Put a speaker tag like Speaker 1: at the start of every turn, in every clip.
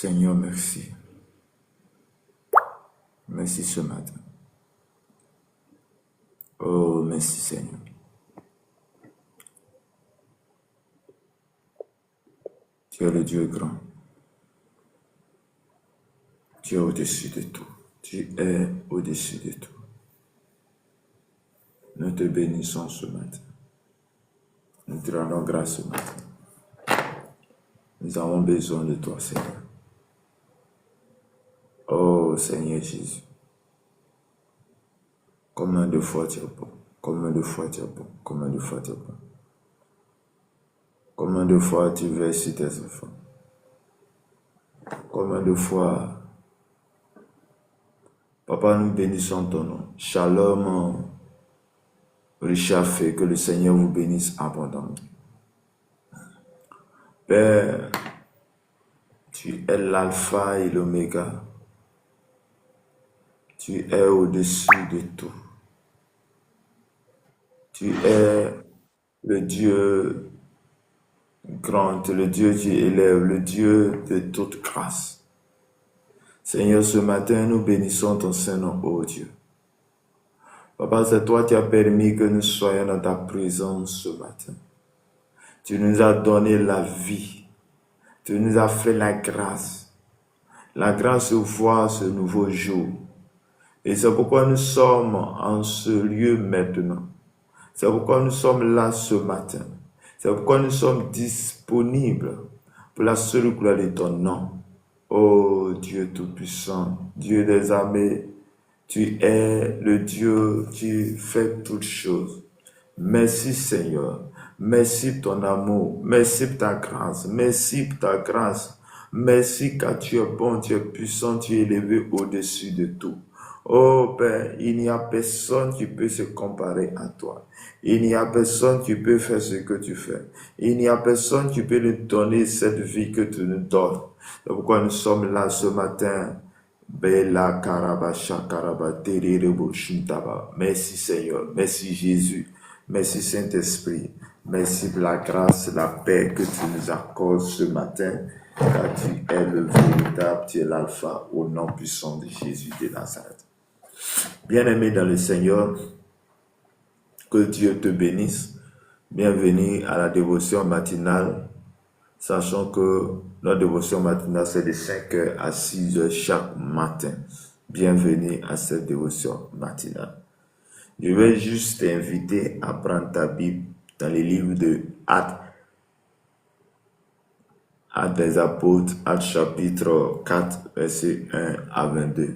Speaker 1: Seigneur, merci. Merci ce matin. Oh, merci Seigneur. Tu es le Dieu grand. Tu es au-dessus de tout. Tu es au-dessus de tout. Nous te bénissons ce matin. Nous te rendons grâce ce matin. Nous avons besoin de toi, Seigneur. Oh, Seigneur Jésus. Combien de fois tu es bon. Combien de fois tu es bon. Combien de fois tu es bon. Combien de fois tu veilles sur tes enfants. Combien de fois, Papa, nous bénissons ton nom. Shalom, Richard fait que le Seigneur vous bénisse abondamment. Père, tu es l'alpha et l'oméga. Tu es au-dessus de tout. Tu es le Dieu grand, le Dieu qui élève, le Dieu de toute grâce. Seigneur, ce matin, nous bénissons ton Saint-Nom, ô Dieu. Papa, c'est toi qui as permis que nous soyons dans ta présence ce matin. Tu nous as donné la vie. Tu nous as fait la grâce. La grâce de voir ce nouveau jour. Et c'est pourquoi nous sommes en ce lieu maintenant. C'est pourquoi nous sommes là ce matin. C'est pourquoi nous sommes disponibles pour la seule gloire de ton nom. Ô Dieu Tout-Puissant, Dieu des armées, tu es le Dieu qui fait toutes choses. Merci Seigneur. Merci pour ton amour. Merci pour ta grâce. Merci pour ta grâce. Merci car tu es bon, tu es puissant, tu es élevé au-dessus de tout. Oh Père, il n'y a personne qui peut se comparer à toi. Il n'y a personne qui peut faire ce que tu fais. Il n'y a personne qui peut nous donner cette vie que tu nous donnes. C'est pourquoi nous sommes là ce matin. Bella Karabasha Karabateri Reboshintaba. Merci Seigneur, merci Jésus, merci Saint-Esprit, merci pour la grâce, la paix que tu nous accordes ce matin, car tu es le véritable, tu es l'alpha au nom puissant de Jésus de Nazareth. Bien-aimé dans le Seigneur, que Dieu te bénisse. Bienvenue à la dévotion matinale. Sachant que notre dévotion matinale, c'est de 5h à 6h chaque matin. Bienvenue à cette dévotion matinale. Je vais juste t'inviter à prendre ta Bible dans les livres de Actes des Apôtres, Actes chapitre 4, verset 1 à 22.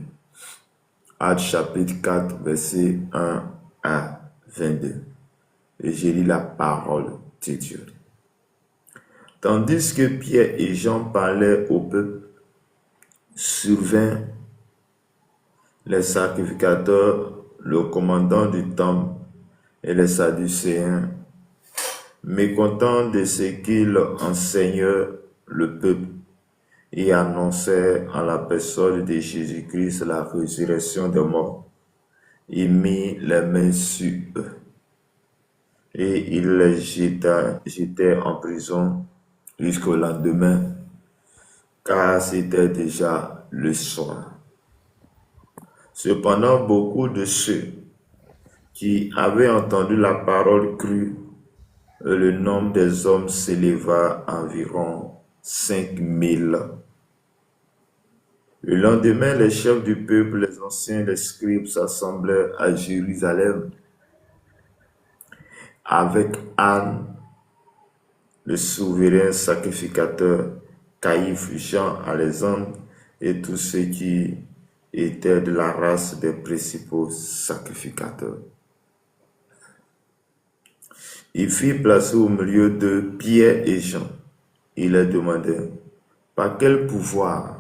Speaker 1: Actes chapitre 4, verset 1 à 22. Et je lis la parole de Dieu. Tandis que Pierre et Jean parlaient au peuple, survint les sacrificateurs, le commandant du temple et les Sadducéens, mécontents de ce qu'ils enseignaient le peuple, et annonçaient en la personne de Jésus-Christ la résurrection des morts. Il mit les mains sur eux, et il les jetait en prison jusqu'au lendemain, car c'était déjà le soir. Cependant, beaucoup de ceux qui avaient entendu la parole crurent, et le nombre des hommes s'éleva à environ 5000. Le lendemain, les chefs du peuple, les anciens, les scribes s'assemblèrent à Jérusalem avec Anne, le souverain sacrificateur, Caïphe, Jean, Alexandre et tous ceux qui étaient de la race des principaux sacrificateurs. Il fit placer au milieu de Pierre et Jean. Il leur demandait, par quel pouvoir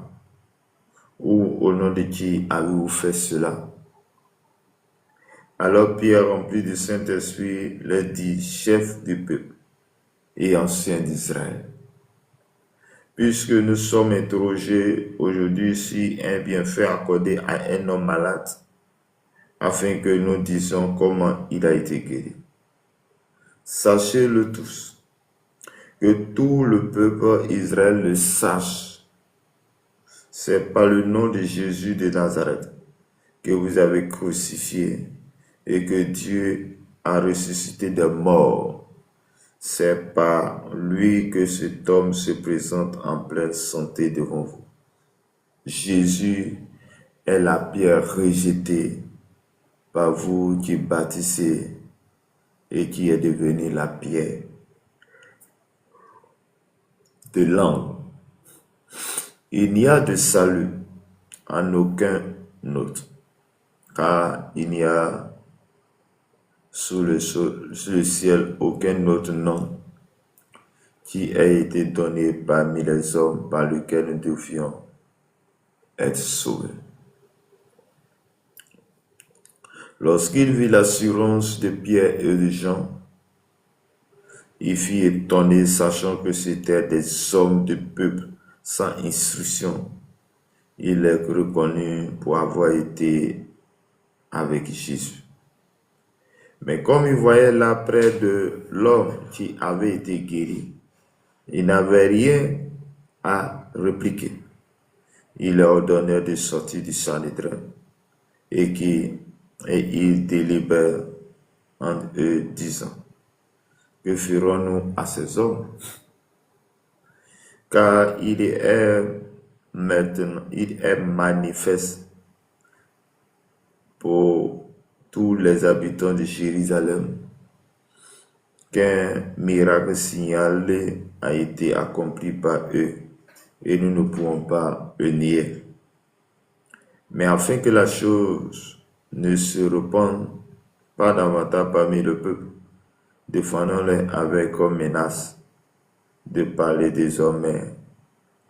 Speaker 1: ou au nom de qui avez-vous fait cela? Alors Pierre, rempli du Saint-Esprit, leur dit, chef du peuple et anciens d'Israël, puisque nous sommes interrogés aujourd'hui si un bienfait accordé à un homme malade, afin que nous disions comment il a été guéri. Sachez-le tous, que tout le peuple Israël le sache, c'est par le nom de Jésus de Nazareth que vous avez crucifié et que Dieu a ressuscité des morts. C'est par lui que cet homme se présente en pleine santé devant vous. Jésus est la pierre rejetée par vous qui bâtissez et qui est devenue la pierre de l'angle. Il n'y a de salut en aucun autre, car il n'y a sous le ciel aucun autre nom qui ait été donné parmi les hommes par lequel nous devions être sauvés. Lorsqu'il vit l'assurance de Pierre et de Jean, il fut étonné, sachant que c'étaient des hommes de peuple sans instruction. Il les reconnut pour avoir été avec Jésus. Mais comme il voyait là près de l'homme qui avait été guéri, il n'avait rien à répliquer. Il leur ordonna de sortir du Sanhédrin et il délibère entre eux, disant: que ferons-nous à ces hommes? Car il est manifeste pour tous les habitants de Jérusalem qu'un miracle signalé a été accompli par eux, et nous ne pouvons pas le nier. Mais afin que la chose ne se répande pas davantage parmi le peuple, défendons-les avec comme menace de parler désormais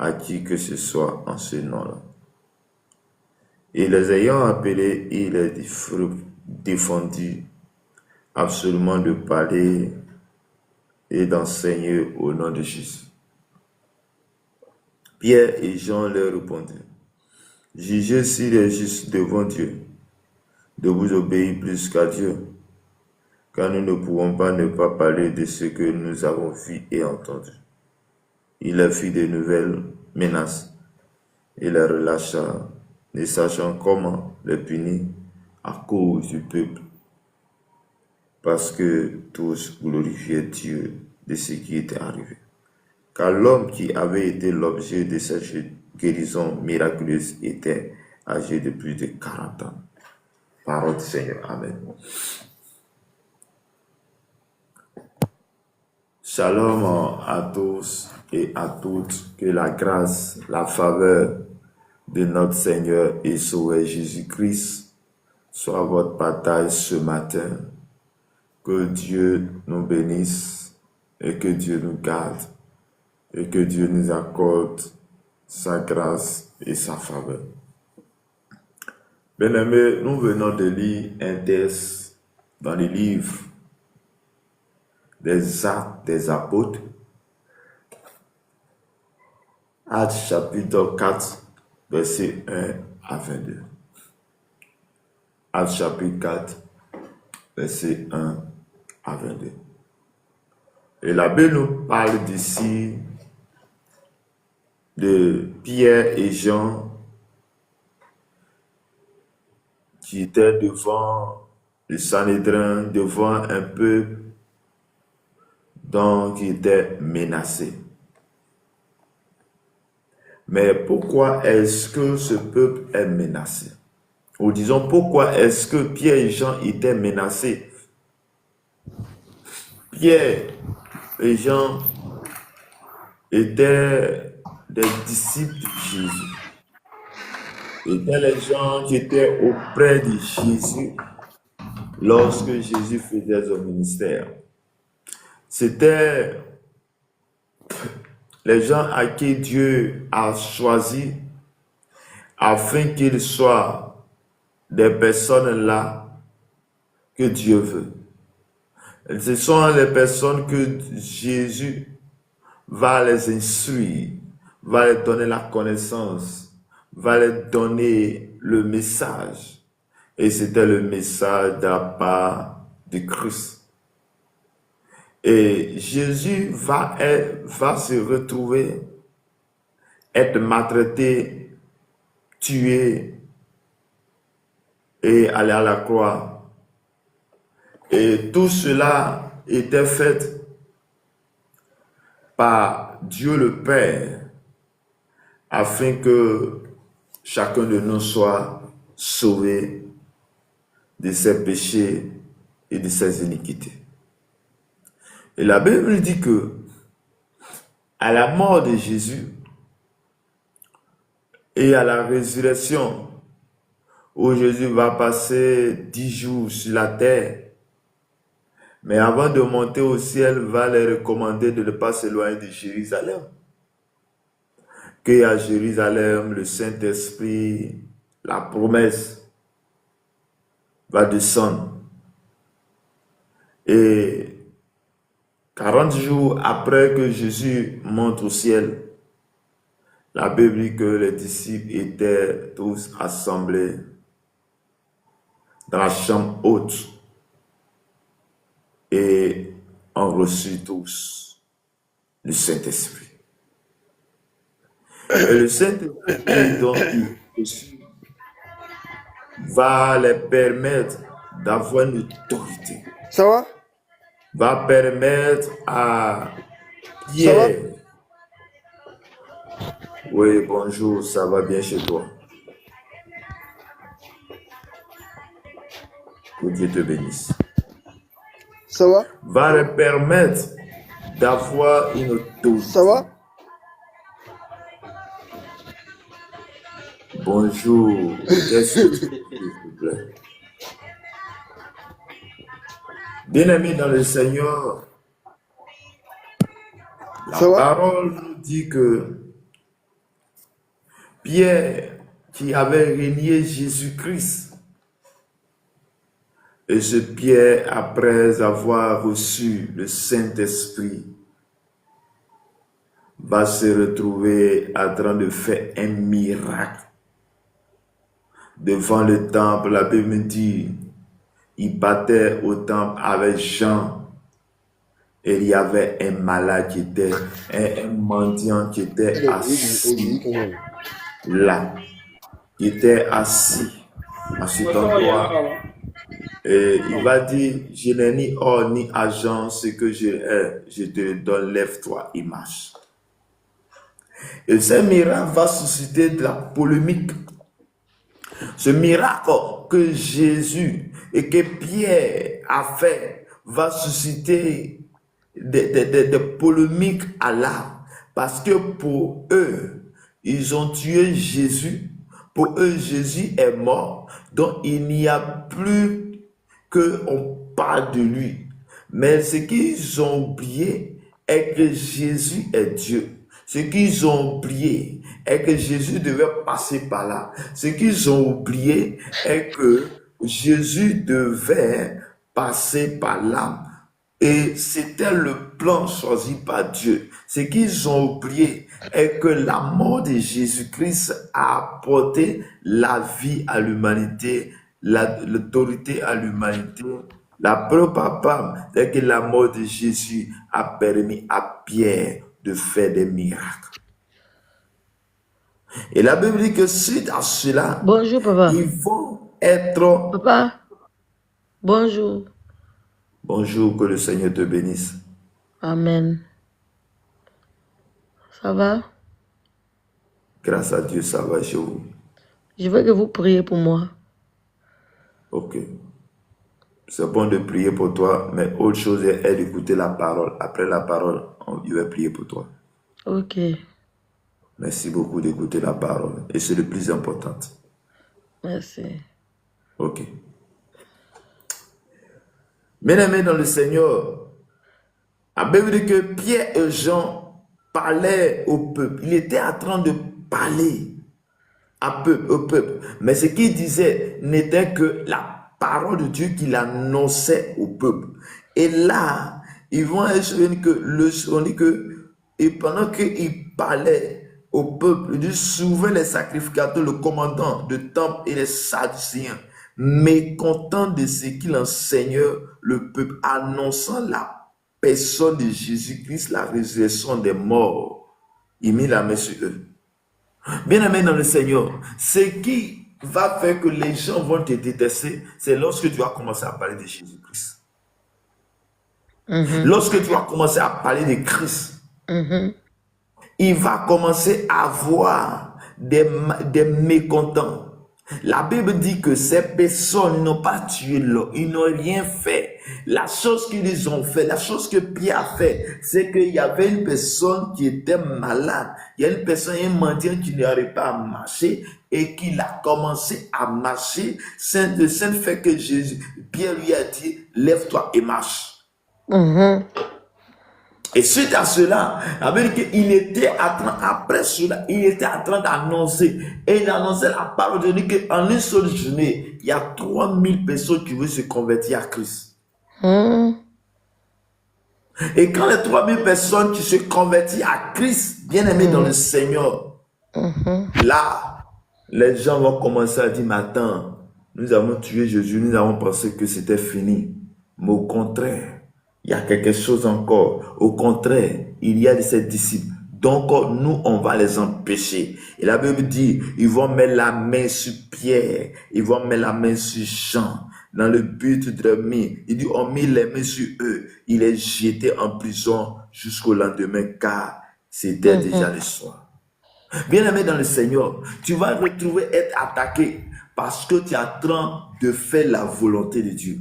Speaker 1: à qui que ce soit en ce nom-là. Et les ayant appelés, il est défendu absolument de parler et d'enseigner au nom de Jésus. Pierre et Jean leur répondirent: jugez s'il est juste devant Dieu de vous obéir plus qu'à Dieu, car nous ne pouvons pas ne pas parler de ce que nous avons vu et entendu. Il leur fit de nouvelles menaces et les relâcha, ne sachant comment les punir à cause du peuple, parce que tous glorifiaient Dieu de ce qui était arrivé. Car l'homme qui avait été l'objet de cette guérison miraculeuse était âgé de plus de 40 ans. Parole du Seigneur. Amen. Shalom à tous et à toutes. Que la grâce, la faveur de notre Seigneur et Sauveur Jésus-Christ soit votre partage ce matin. Que Dieu nous bénisse et que Dieu nous garde et que Dieu nous accorde sa grâce et sa faveur. Bien-aimés, nous venons de lire un texte dans le livre des Actes des Apôtres, Actes chapitre 4, versets 1 à 22. Actes chapitre 4, versets 1 à 22. Et la Bible nous parle d'ici de Pierre et Jean qui étaient devant le Sanhédrin, devant un peuple qui était menacé. Mais pourquoi est-ce que ce peuple est menacé? Ou disons, pourquoi est-ce que Pierre et Jean étaient menacés? Pierre et Jean étaient des disciples de Jésus. Étaient les gens qui étaient auprès de Jésus lorsque Jésus faisait son ministère. C'était les gens à qui Dieu a choisi afin qu'ils soient des personnes là que Dieu veut. Ce sont les personnes que Jésus va les instruire, va leur donner la connaissance, va leur donner le message. Et c'était le message de la part de Christ. Et Jésus va se retrouver, être maltraité tué et aller à la croix. Et tout cela était fait par Dieu le Père afin que chacun de nous soit sauvé de ses péchés et de ses iniquités. Et la Bible dit que à la mort de Jésus et à la résurrection, où Jésus va passer 10 jours sur la terre, mais avant de monter au ciel, va leur recommander de ne pas s'éloigner de Jérusalem. Qu'à Jérusalem, le Saint-Esprit, la promesse, va descendre. Et 40 jours après que Jésus monte au ciel, la Bible dit que les disciples étaient tous assemblés dans la chambre haute et ont reçu tous le Saint-Esprit. Et le Saint-Esprit dont ils reçu va les permettre d'avoir une autorité.
Speaker 2: Ça va?
Speaker 1: Va permettre à Pierre. Oui, bonjour, ça va bien chez toi? Que Dieu te bénisse.
Speaker 2: Ça va?
Speaker 1: Va leur permettre d'avoir une autorité.
Speaker 2: Ça va?
Speaker 1: Bonjour, qu'est-ce que tu dis, s'il vous plaît? Bien-aimés dans le Seigneur, la
Speaker 2: Ça va?
Speaker 1: parole nous dit que Pierre, qui avait renié Jésus-Christ, et ce Pierre, après avoir reçu le Saint-Esprit, va se retrouver en train de faire un miracle devant le temple. La Bible dit, il battait au temple avec Jean. Et il y avait un malade qui était, un mendiant qui était assis là. Il était assis à cet endroit. Et il va dire, je n'ai ni or ni argent, ce que je te donne, lève-toi et marche. Et ce miracle va susciter de la polémique. Ce miracle que Jésus et que Pierre a fait va susciter des polémiques à l'âme. Parce que pour eux, ils ont tué Jésus. Pour eux, Jésus est mort. Donc, il n'y a plus qu'on parle de lui. Mais ce qu'ils ont oublié est que Jésus est Dieu. Ce qu'ils ont oublié est que Jésus devait passer par là. Ce qu'ils ont oublié est que Jésus devait passer par là. Et c'était le plan choisi par Dieu. Ce qu'ils ont oublié est que la mort de Jésus-Christ a apporté la vie à l'humanité, l'autorité à l'humanité. La preuve palpable est que la mort de Jésus a permis à Pierre de faire des miracles. Et la Bible dit que suite à cela,
Speaker 3: Bonjour, papa.
Speaker 1: ils vont être...
Speaker 3: Papa, bonjour.
Speaker 1: Bonjour, que le Seigneur te bénisse.
Speaker 3: Amen. Ça va?
Speaker 1: Grâce à Dieu, ça va chez vous.
Speaker 3: Je veux que vous priez pour moi.
Speaker 1: Ok. C'est bon de prier pour toi, mais autre chose est d'écouter la parole. Après la parole, je vais prier pour toi.
Speaker 3: Ok.
Speaker 1: Merci beaucoup d'écouter la parole. Et c'est le plus important.
Speaker 3: Merci.
Speaker 1: Ok. Bien-aimés dans le Seigneur, la Bible dit que Pierre et Jean parlaient au peuple. Il était en train de parler au peuple. Mais ce qu'il disait n'était que la parole de Dieu qu'il annonçait au peuple. Et là, ils vont se que on dit que, et pendant qu'il parlait au peuple, il dit souvent les sacrificateurs, le commandant de temple et les sadducéens, mécontents de ce qu'il enseignait le peuple, annonçant la personne de Jésus-Christ, la résurrection des morts. Il mit la main sur eux. Bien-aimé dans le Seigneur, ce qui va faire que les gens vont te détester, c'est lorsque tu vas commencer à parler de Jésus-Christ.
Speaker 3: Mhm.
Speaker 1: Lorsque tu vas commencer à parler de Christ,
Speaker 3: Mhm.
Speaker 1: il va commencer à avoir des mécontents. La Bible dit que ces personnes n'ont pas tué l'homme, ils n'ont rien fait. La chose qu'ils ont fait, la chose que Pierre a fait, c'est qu'il y avait une personne qui était malade. Il y a une personne, un mendiant qui n'arrivait pas à marcher et qu'il a commencé à marcher. C'est le seul fait que Pierre lui a dit, lève-toi et marche.
Speaker 3: Mhm.
Speaker 1: Et suite à cela, il était en train, après cela, il était en train d'annoncer. Et il annonçait la parole de Dieu qu'en une seule journée, il y a 3000 personnes qui veulent se convertir à Christ.
Speaker 3: Mhm.
Speaker 1: Et quand les 3000 personnes qui se convertissent à Christ, bien aimés dans le Seigneur,
Speaker 3: Mhm.
Speaker 1: là, les gens vont commencer à dire, mais attends, nous avons tué Jésus, nous avons pensé que c'était fini. Mais au contraire, il y a quelque chose encore. Au contraire, il y a de ses disciples. Donc, nous, on va les empêcher. Et la Bible dit, ils vont mettre la main sur Pierre, ils vont mettre la main sur Jean, dans le but de mis. Il dit, on met les mains sur eux. Il est jeté en prison jusqu'au lendemain, car c'était déjà le soir. Bien-aimé dans le Seigneur, tu vas retrouver être attaqué parce que tu es en train de faire la volonté de Dieu.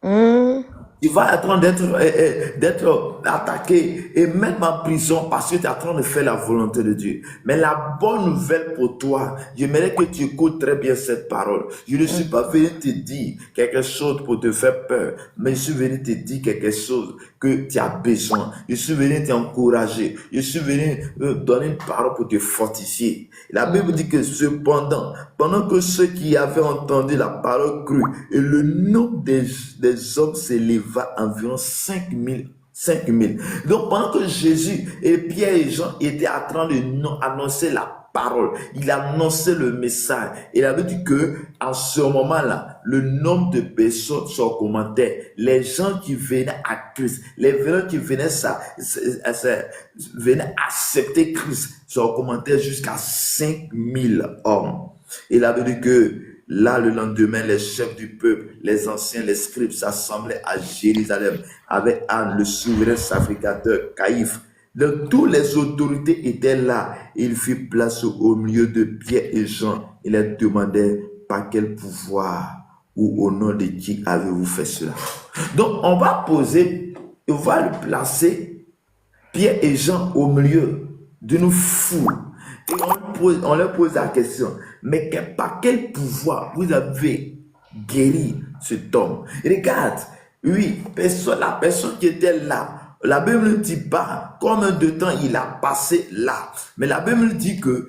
Speaker 3: Mhm.
Speaker 1: Tu vas être en train d'être attaqué et même en prison parce que tu es en train de faire la volonté de Dieu. Mais la bonne nouvelle pour toi, j'aimerais que tu écoutes très bien cette parole. Je ne suis pas venu te dire quelque chose pour te faire peur, mais je suis venu te dire quelque chose que tu as besoin. Je suis venu t'encourager. Je suis venu donner une parole pour te fortifier. La Bible dit que cependant, pendant que ceux qui avaient entendu la parole crurent, et le nombre des hommes s'éleva environ 5000. Donc pendant que Jésus et Pierre et Jean étaient en train d'annoncer la parole, il annonçait le message. Il avait dit que en ce moment-là, le nombre de personnes s'augmentait. Les gens qui venaient à Christ, les gens qui venaient venaient accepter Christ, s'augmentait jusqu'à 5000 hommes. Il avait dit que là, le lendemain, les chefs du peuple, les anciens, les scribes s'assemblaient à Jérusalem avec Anne, le souverain sacrificateur, Caïphe. Donc, toutes les autorités étaient là. Il fit place au milieu de Pierre et Jean. Il leur demandait par quel pouvoir ou au nom de qui avez-vous fait cela. Donc, on va le placer, Pierre et Jean, au milieu d'une foule. Et on leur pose la question, mais par quel pouvoir vous avez guéri cet homme? Regarde, oui, la personne qui était là, la Bible ne dit pas combien de temps il a passé là. Mais la Bible dit que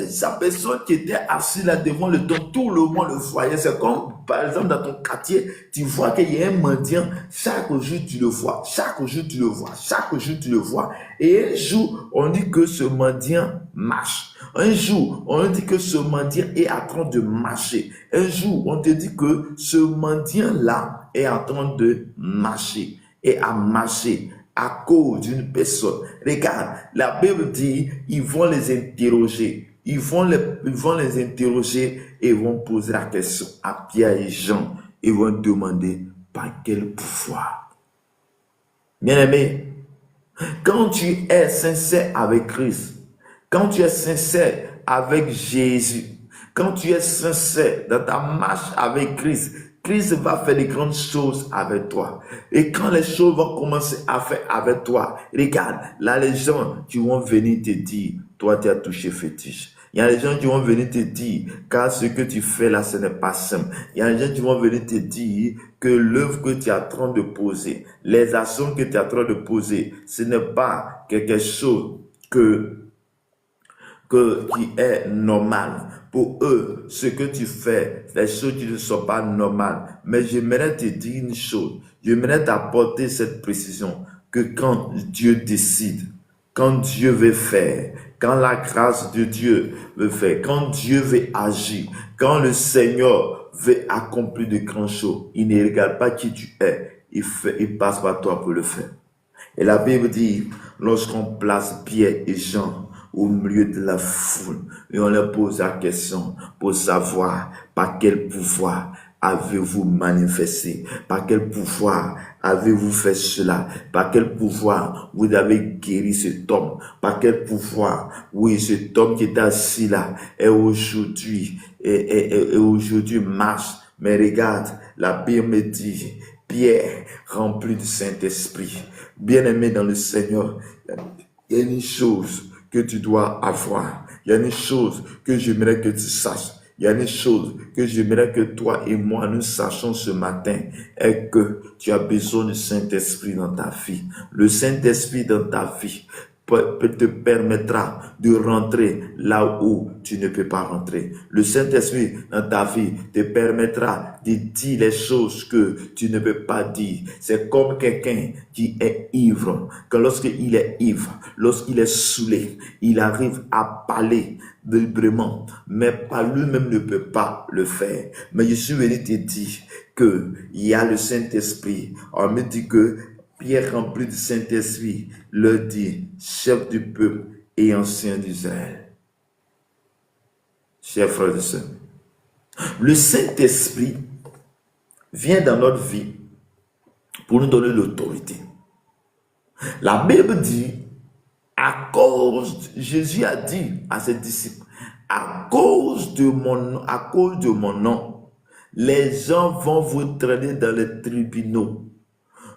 Speaker 1: sa personne qui était assise là devant le temps, tout le monde le voyait. C'est comme, par exemple, dans ton quartier, tu vois qu'il y a un mendiant, chaque jour tu le vois, chaque jour tu le vois, chaque jour tu le vois. Et un jour, on dit que ce mendiant marche. Un jour, on dit que ce mendiant est en train de marcher. Un jour, on te dit que ce mendiant-là est en train de marcher et à marcher à cause d'une personne. Regarde, la Bible dit, ils vont les interroger. Ils vont les interroger et vont poser la question à Pierre et Jean. Ils vont demander par quel pouvoir. Bien-aimé, quand tu es sincère avec Christ, quand tu es sincère avec Jésus, quand tu es sincère dans ta marche avec Christ, Christ va faire des grandes choses avec toi. Et quand les choses vont commencer à faire avec toi, regarde, là les gens qui vont venir te dire, toi tu as touché fétiche. Il y a des gens qui vont venir te dire, car ce que tu fais là, ce n'est pas simple. Il y a des gens qui vont venir te dire que l'œuvre que tu es en train de poser, les actions que tu es en train de poser, ce n'est pas quelque chose qui est normal. Pour eux, ce que tu fais, les choses qui ne sont pas normales. Mais j'aimerais te dire une chose. J'aimerais t'apporter cette précision que quand Dieu décide, quand Dieu veut faire, quand la grâce de Dieu veut faire, quand Dieu veut agir, quand le Seigneur veut accomplir de grandes choses, il ne regarde pas qui tu es, il passe par toi pour le faire. Et la Bible dit, lorsqu'on place Pierre et Jean au milieu de la foule et on leur pose la question pour savoir par quel pouvoir avez-vous manifesté, par quel pouvoir avez-vous fait cela, par quel pouvoir vous avez guéri cet homme, par quel pouvoir, oui, cet homme qui est assis là est aujourd'hui, et aujourd'hui marche. Mais regarde, la Bible me dit, Pierre, rempli du Saint-Esprit, bien-aimé dans le Seigneur, il y a une chose que tu dois avoir. Il y a une chose que j'aimerais que tu saches. Il y a une chose que j'aimerais que toi et moi nous sachions ce matin, est que tu as besoin du Saint-Esprit dans ta vie. Le Saint-Esprit dans ta vie te permettra de rentrer là où tu ne peux pas rentrer. Le Saint-Esprit dans ta vie te permettra de dire les choses que tu ne peux pas dire. C'est comme quelqu'un qui est ivre, que lorsqu'il est ivre, lorsqu'il est saoulé, il arrive à parler librement, mais pas lui-même ne peut pas le faire. Mais je suis venu te dire que il y a le Saint-Esprit. On me dit que Pierre, rempli du Saint-Esprit, leur dit, chef du peuple et ancien d'Israël. Chers frères et sœurs, le Saint-Esprit vient dans notre vie pour nous donner l'autorité. La Bible dit, Jésus a dit à ses disciples, à cause de mon nom, les gens vont vous traîner dans les tribunaux.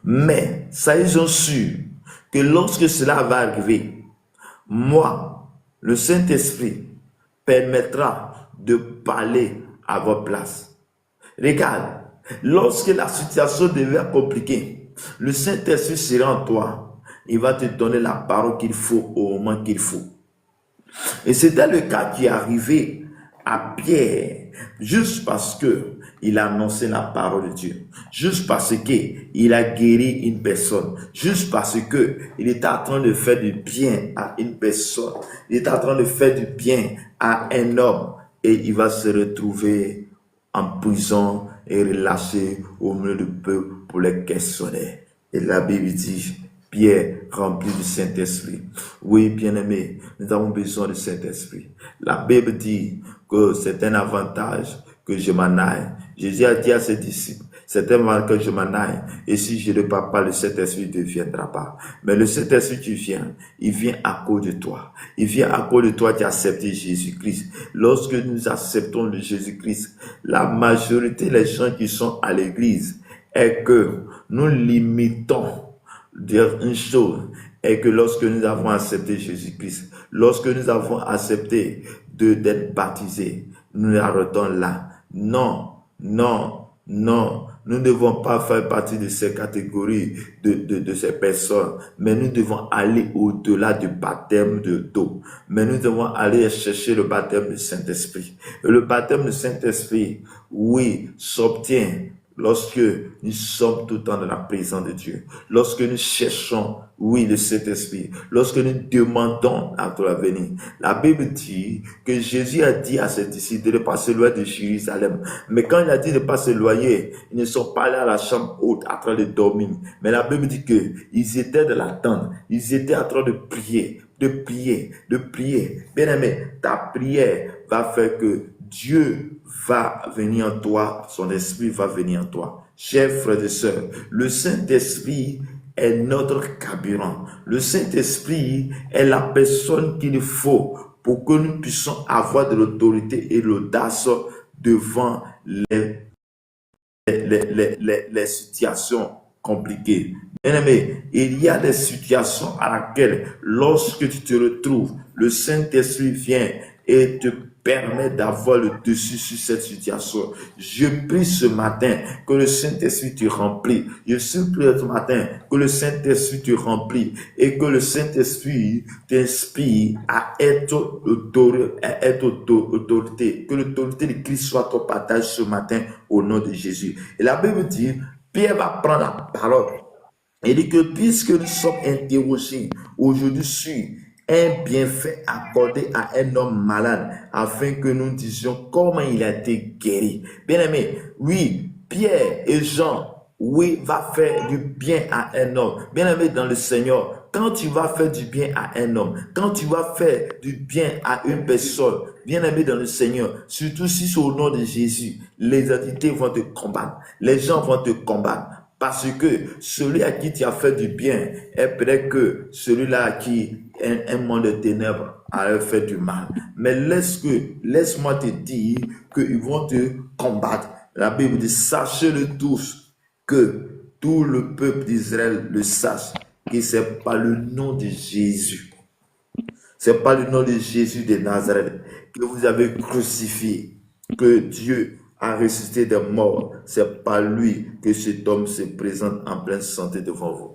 Speaker 1: Mais ça, ils ont su que lorsque cela va arriver, moi, le Saint-Esprit, permettra de parler à votre place. Regarde, lorsque la situation devient compliquée, le Saint-Esprit sera en toi. Il va te donner la parole qu'il faut au moment qu'il faut. Et c'était le cas qui est arrivé à Pierre, juste parce que il a annoncé la parole de Dieu, juste parce que il a guéri une personne, juste parce que il était en train de faire du bien à une personne, il était en train de faire du bien à un homme, et il va se retrouver en prison et relâché au milieu du peuple pour les questionner. Et la Bible dit, Pierre, rempli du Saint-Esprit. Oui, bien-aimé, nous avons besoin du Saint-Esprit. La Bible dit que c'est un avantage que je m'en aille. Jésus a dit à ses disciples, c'est un mal que je m'en aille. Et si je ne pars pas, le Saint-Esprit ne viendra pas. Mais le Saint-Esprit qui vient, il vient à cause de toi. Il vient à cause de toi qui as accepté Jésus-Christ. Lorsque nous acceptons le Jésus-Christ, la majorité des gens qui sont à l'église est que nous limitons dire une chose, est que lorsque nous avons accepté Jésus-Christ, lorsque nous avons accepté d'être baptisés, nous arrêtons là. Non, non, non. Nous ne devons pas faire partie de ces catégories de ces personnes, mais nous devons aller au-delà du baptême d'eau. Mais nous devons aller chercher le baptême du Saint-Esprit. Et le baptême du Saint-Esprit, oui, s'obtient lorsque nous sommes tout le temps dans la présence de Dieu, lorsque nous cherchons, oui, le Saint-Esprit, lorsque nous demandons à toi venir. La Bible dit que Jésus a dit à ses disciples de ne pas s'éloigner de Jérusalem. Mais quand il a dit de ne pas s'éloigner, ils ne sont pas allés à la chambre haute en train de dormir. Mais la Bible dit qu'ils étaient dans la tente, ils étaient en train de prier, de prier, de prier. Bien-aimé, ta prière va faire que Dieu va venir en toi, son esprit va venir en toi. Chers frères et sœurs, le Saint-Esprit est notre carburant. Le Saint-Esprit est la personne qu'il faut pour que nous puissions avoir de l'autorité et l'audace devant les situations compliquées. Bien-aimé, il y a des situations à laquelle, lorsque tu te retrouves, le Saint-Esprit vient et te permet d'avoir le dessus sur cette situation. Je prie ce matin que le Saint-Esprit te remplit. Je supplie ce matin que le Saint-Esprit te remplit et que le Saint-Esprit t'inspire à être autorité. Que l'autorité de Christ soit ton partage ce matin au nom de Jésus. Et la Bible dit, Pierre va prendre la parole. Il dit que puisque nous sommes interrogés aujourd'hui sur un bienfait accordé à un homme malade, afin que nous disions comment il a été guéri. Bien aimé, oui, Pierre et Jean, oui, va faire du bien à un homme. Bien aimé dans le Seigneur, quand tu vas faire du bien à un homme, quand tu vas faire du bien à une personne, bien-aimé dans le Seigneur, surtout si c'est au nom de Jésus, les entités vont te combattre, les gens vont te combattre. Parce que celui à qui tu as fait du bien est peut-être que celui-là à qui un monde de ténèbres a fait du mal. Mais laisse-moi te dire qu'ils vont te combattre. La Bible dit, sachez-le tous, que tout le peuple d'Israël le sache, que ce n'est pas le nom de Jésus. Ce n'est pas le nom de Jésus de Nazareth que vous avez crucifié, que Dieu a ressuscité des morts. Ce n'est pas lui que cet homme se présente en pleine santé devant vous.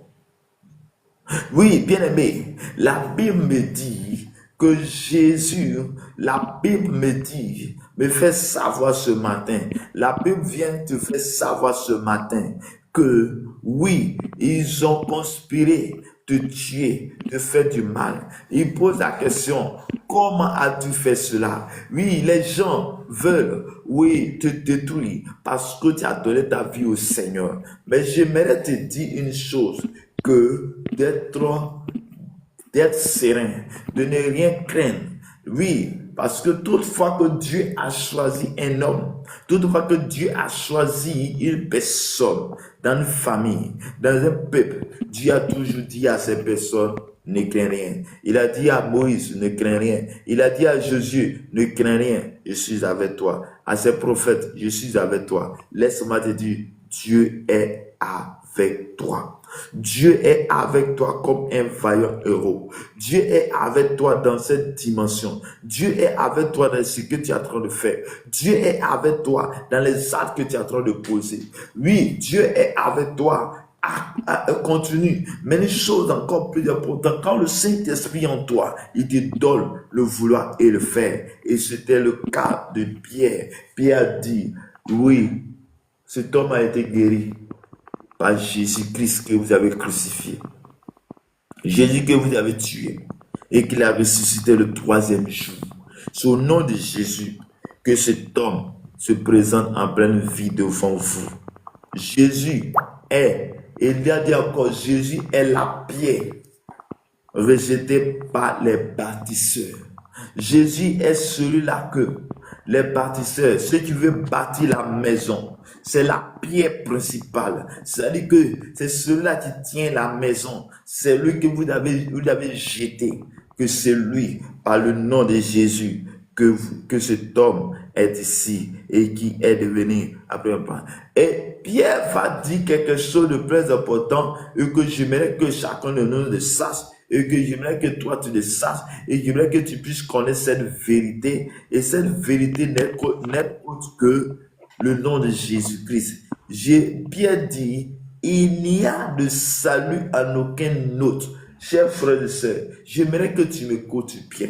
Speaker 1: Oui, bien-aimé, la Bible me dit que Jésus, la Bible me fait savoir ce matin, la Bible vient te faire savoir ce matin que oui, ils ont conspiré de tuer, de faire du mal. Ils posent la question, comment as-tu fait cela? Oui, les gens veulent, oui, te détruire parce que tu as donné ta vie au Seigneur. Mais j'aimerais te dire une chose, que d'être serein, de ne rien craindre. Oui, parce que toutefois que Dieu a choisi un homme, toutefois que Dieu a choisi une personne dans une famille, dans un peuple, Dieu a toujours dit à ces personnes, ne crains rien. Il a dit à Moïse, ne crains rien. Il a dit à Jésus, ne crains rien, je suis avec toi. À ses prophètes, je suis avec toi. Laisse-moi te dire, Dieu est avec toi. Dieu est avec toi comme un vaillant héros. Dieu est avec toi dans cette dimension. Dieu est avec toi dans ce que tu es en train de faire. Dieu est avec toi dans les actes que tu es en train de poser. Oui, Dieu est avec toi. Continue. Mais une chose encore plus importante, quand le Saint-Esprit en toi, il te donne le vouloir et le faire. Et c'était le cas de Pierre. Pierre a dit, oui, cet homme a été guéri par Jésus-Christ que vous avez crucifié. Jésus que vous avez tué et qu'il a ressuscité le 3e jour. C'est au nom de Jésus que cet homme se présente en pleine vie devant vous. Jésus est, et il a dit encore, Jésus est la pierre rejetée par les bâtisseurs. Jésus est celui-là que les bâtisseurs, ceux qui veulent bâtir la maison, c'est la pierre principale. C'est-à-dire que c'est celui-là qui tient la maison. C'est lui que vous avez jeté. Que c'est lui, par le nom de Jésus, que cet homme est ici et qui est devenu après un plan. Et Pierre va dire quelque chose de très important et que j'aimerais que chacun de nous le sache. Et que j'aimerais que toi tu le saches et j'aimerais que tu puisses connaître cette vérité. Et cette vérité n'est autre que le nom de Jésus-Christ. J'ai bien dit, il n'y a de salut en aucun autre. Chers frères et sœurs, j'aimerais que tu m'écoutes bien.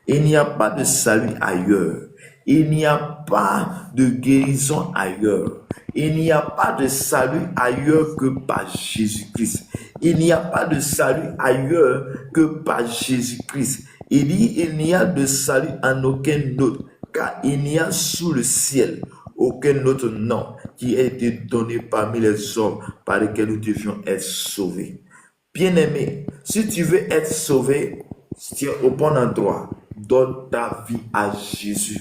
Speaker 1: Il n'y a pas de salut ailleurs. Il n'y a pas de guérison ailleurs. Il n'y a pas de salut ailleurs que par Jésus-Christ. Il n'y a pas de salut ailleurs que par Jésus-Christ. Il dit, il n'y a de salut en aucun autre, car il n'y a sous le ciel aucun autre nom qui a été donné parmi les hommes par lesquels nous devions être sauvés. Bien-aimé, si tu veux être sauvé, tu es au bon endroit. Donne ta vie à Jésus.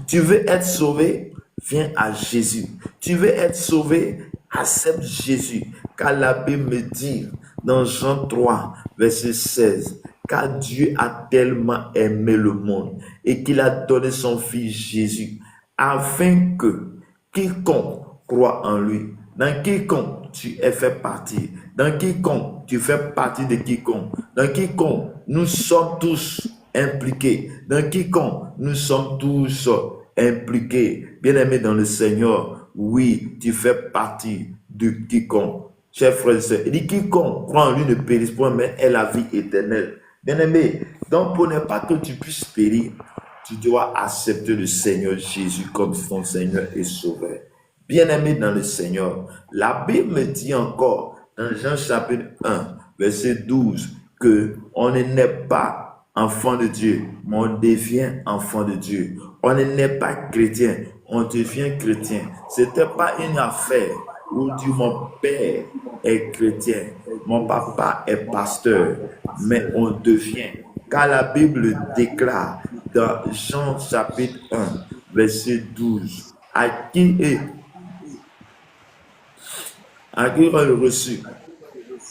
Speaker 1: Tu veux être sauvé, viens à Jésus. Tu veux être sauvé, accepte Jésus. Car la Bible me dit dans Jean 3, verset 16, car Dieu a tellement aimé le monde et qu'il a donné son Fils Jésus, afin que quiconque croit en lui, dans quiconque tu es fait partie, dans quiconque tu fais partie de quiconque, dans quiconque nous sommes tous impliqués, dans quiconque nous sommes tous impliqués, bien-aimés dans le Seigneur, oui, tu fais partie de quiconque. Chers frères et sœurs, il dit quiconque croit en lui ne périsse point, mais ait la vie éternelle. Bien-aimé, donc pour ne pas que tu puisses périr, tu dois accepter le Seigneur Jésus comme ton Seigneur et Sauveur. Bien-aimé dans le Seigneur, la Bible me dit encore dans Jean chapitre 1, verset 12, que on ne naît pas enfant de Dieu, mais on devient enfant de Dieu. On ne naît pas chrétien, on devient chrétien. C'était pas une affaire ou dit mon père est chrétien, mon papa est pasteur, mais on devient. Car la Bible déclare dans Jean chapitre 1, verset 12, à qui aura le reçu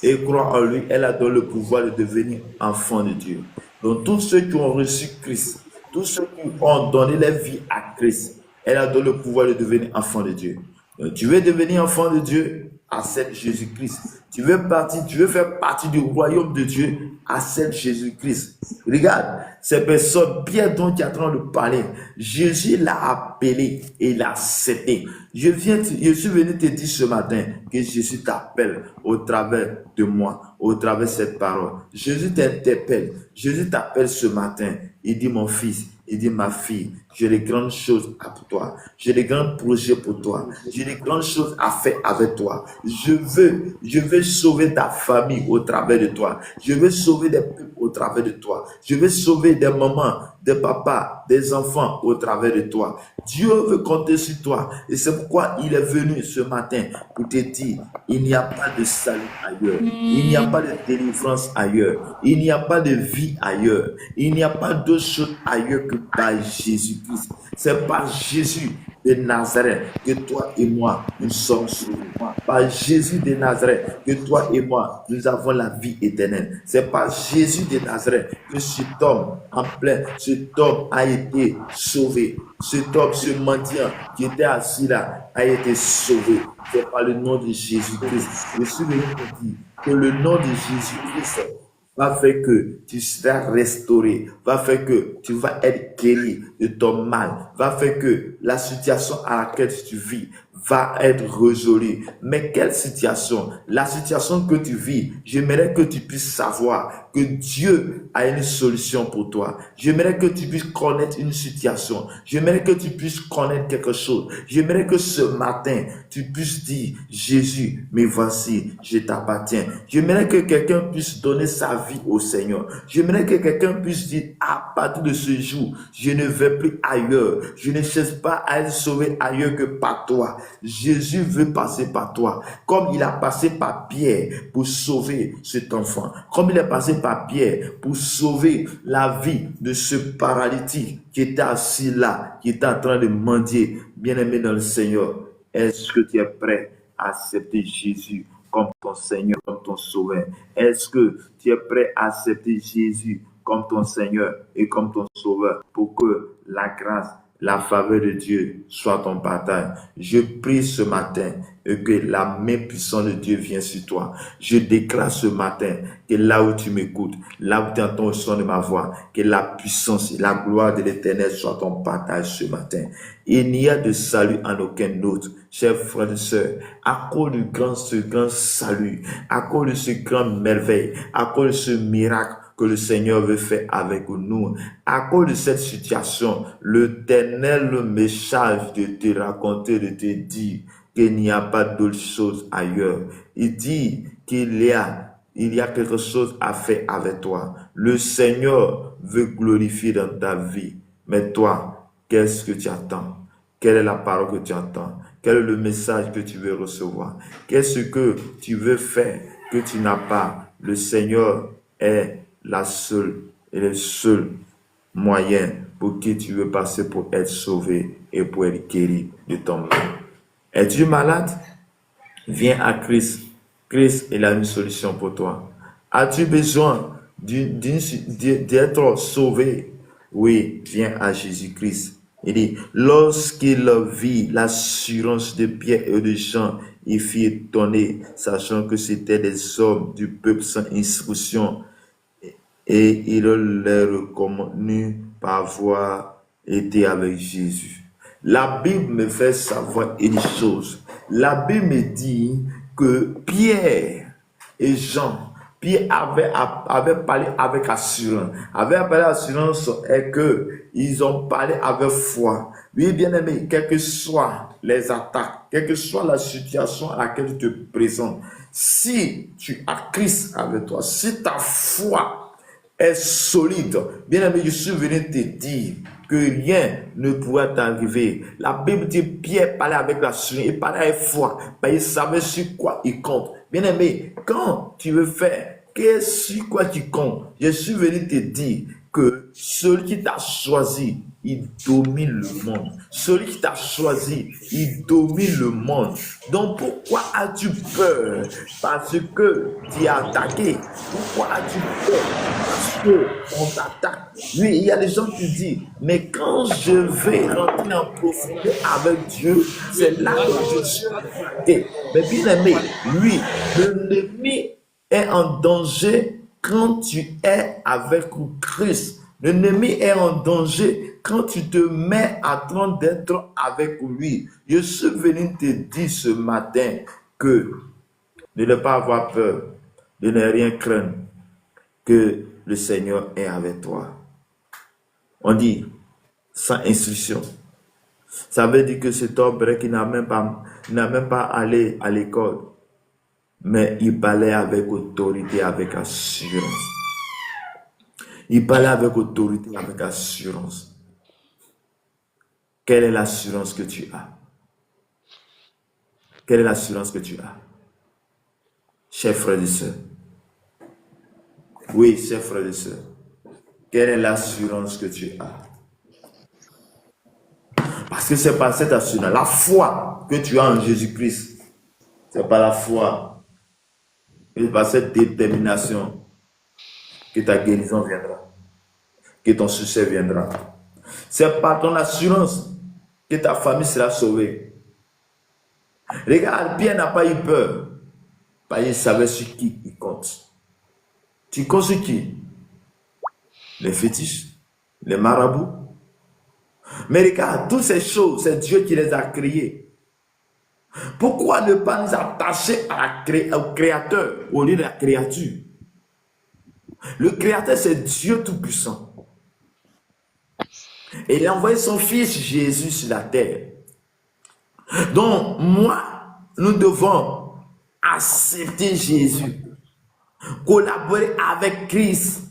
Speaker 1: et croit en lui, elle a donné le pouvoir de devenir enfant de Dieu. Donc tous ceux qui ont reçu Christ, tous ceux qui ont donné leur vie à Christ, elle a donné le pouvoir de devenir enfant de Dieu. Donc, tu veux devenir enfant de Dieu, accepte Jésus-Christ. Tu veux faire partie du royaume de Dieu, accepte Jésus-Christ. Regarde, ces personnes, Pierre dont tu es en train de parler, Jésus l'a appelé et l'a accepté. Je suis venu te dire ce matin que Jésus t'appelle au travers de moi, au travers de cette parole. Jésus t'interpelle, Jésus t'appelle ce matin. Il dit, mon fils, il dit, ma fille, j'ai des grandes choses pour toi. J'ai des grands projets pour toi. J'ai des grandes choses à faire avec toi. Je veux sauver ta famille au travers de toi. Je veux sauver des peuples au travers de toi. Je veux sauver des mamans, des papas, des enfants au travers de toi. Dieu veut compter sur toi. Et c'est pourquoi il est venu ce matin pour te dire, il n'y a pas de salut ailleurs. Il n'y a pas de délivrance ailleurs. Il n'y a pas de vie ailleurs. Il n'y a pas d'autre chose ailleurs que par Jésus-Christ. C'est par Jésus de Nazareth que toi et moi, nous sommes sauvés. Par Jésus de Nazareth que toi et moi, nous avons la vie éternelle. C'est par Jésus de Nazareth que cet homme cet homme a été sauvé. Cet homme, ce mendiant qui était assis là, a été sauvé. C'est par le nom de Jésus-Christ. Je suis venu te dire que le nom de Jésus-Christ va faire que tu seras restauré, va faire que tu vas être guéri de ton mal, va faire que la situation à laquelle tu vis va être résolue. Mais quelle situation? La situation que tu vis, j'aimerais que tu puisses savoir que Dieu a une solution pour toi. J'aimerais que tu puisses connaître une situation. J'aimerais que tu puisses connaître quelque chose. J'aimerais que ce matin, tu puisses dire, Jésus, mais voici, je t'appartiens. J'aimerais que quelqu'un puisse donner sa vie au Seigneur. J'aimerais que quelqu'un puisse dire, à partir de ce jour, je ne vais plus ailleurs. Je ne cherche pas à être sauvé ailleurs que par toi. Jésus veut passer par toi. Comme il a passé par Pierre pour sauver cet enfant. Comme il est passé par Pierre pour sauver la vie de ce paralytique qui était assis là, qui était en train de mendier. Bien-aimé dans le Seigneur, est-ce que tu es prêt à accepter Jésus comme ton Seigneur, comme ton Sauveur? Est-ce que tu es prêt à accepter Jésus comme ton Seigneur et comme ton Sauveur pour que la grâce, la faveur de Dieu soit ton partage? Je prie ce matin et que la main puissante de Dieu vienne sur toi. Je déclare ce matin que là où tu m'écoutes, là où tu entends le son de ma voix, que la puissance et la gloire de l'Éternel soit ton partage ce matin. Il n'y a de salut en aucun autre, chers frères et sœurs, à cause du ce grand salut, à cause de ce grand merveille, à cause de ce miracle que le Seigneur veut faire avec nous. À cause de cette situation, l'Éternel me charge de te raconter, de te dire qu'il n'y a pas d'autre chose ailleurs. Il dit qu'il y a quelque chose à faire avec toi. Le Seigneur veut glorifier dans ta vie. Mais toi, qu'est-ce que tu attends? Quelle est la parole que tu entends? Quel est le message que tu veux recevoir? Qu'est-ce que tu veux faire que tu n'as pas? Le Seigneur est la seule et le seul moyen pour qui tu veux passer pour être sauvé et pour être guéri de ton mal. Es-tu malade? Viens à Christ. Christ, il a une solution pour toi. As-tu besoin d'être sauvé? Oui, viens à Jésus-Christ. Il dit, lorsqu'il vit l'assurance de Pierre et de Jean, il fit étonner, sachant que c'étaient des hommes du peuple sans instruction, et il leur reconnut par avoir été avec Jésus. La Bible me fait savoir une chose. La Bible me dit que Pierre et Jean, Pierre avait parlé avec assurance. Avait parlé assurance et que ils ont parlé avec foi. Oui, bien aimé, quelles que soient les attaques, quelle que soit la situation à laquelle tu te présentes, si tu as Christ avec toi, si ta foi est solide, bien aimé, je suis venu te dire que rien ne pourrait t'arriver. La Bible dit Pierre parlait avec l'assurance, il parlait avec foi, parce qu'il savait sur quoi il compte. Bien-aimé, quand tu veux faire, qu'est-ce sur quoi tu comptes? Je suis venu te dire que celui qui t'a choisi, il domine le monde. Celui qui t'a choisi, il domine le monde. Donc pourquoi as-tu peur? Parce que tu es attaqué. Pourquoi as-tu peur? Parce qu'on t'attaque. Oui, il y a des gens qui disent, mais quand je vais rentrer en profondeur avec Dieu, c'est là que je suis attaqué. Mais bien aimé, lui, l'ennemi est en danger quand tu es avec Christ. L'ennemi est en danger quand tu te mets à train d'être avec lui. Je suis venu te dire ce matin que de ne pas avoir peur, de ne rien craindre, que le Seigneur est avec toi. On dit sans instruction. Ça veut dire que cet homme qui n'a même pas allé à l'école, mais il parlait avec autorité, avec assurance. Il parlait avec autorité, avec assurance. Quelle est l'assurance que tu as? Quelle est l'assurance que tu as? Chers frères et sœurs. Oui, chers frères et sœurs. Quelle est l'assurance que tu as? Parce que c'est pas cette assurance, la foi que tu as en Jésus-Christ. C'est pas la foi. C'est pas cette détermination que ta guérison viendra, que ton succès viendra. C'est par ton assurance que ta famille sera sauvée. Regarde, Pierre n'a pas eu peur, parce qu'il savait sur qui il compte. Tu comptes sur qui? Les fétiches, les marabouts. Mais regarde, toutes ces choses, c'est Dieu qui les a créées. Pourquoi ne pas nous attacher au Créateur au lieu de la créature? Le Créateur, c'est Dieu Tout-Puissant. Et il a envoyé son Fils Jésus sur la terre. Donc, nous devons accepter Jésus, collaborer avec Christ,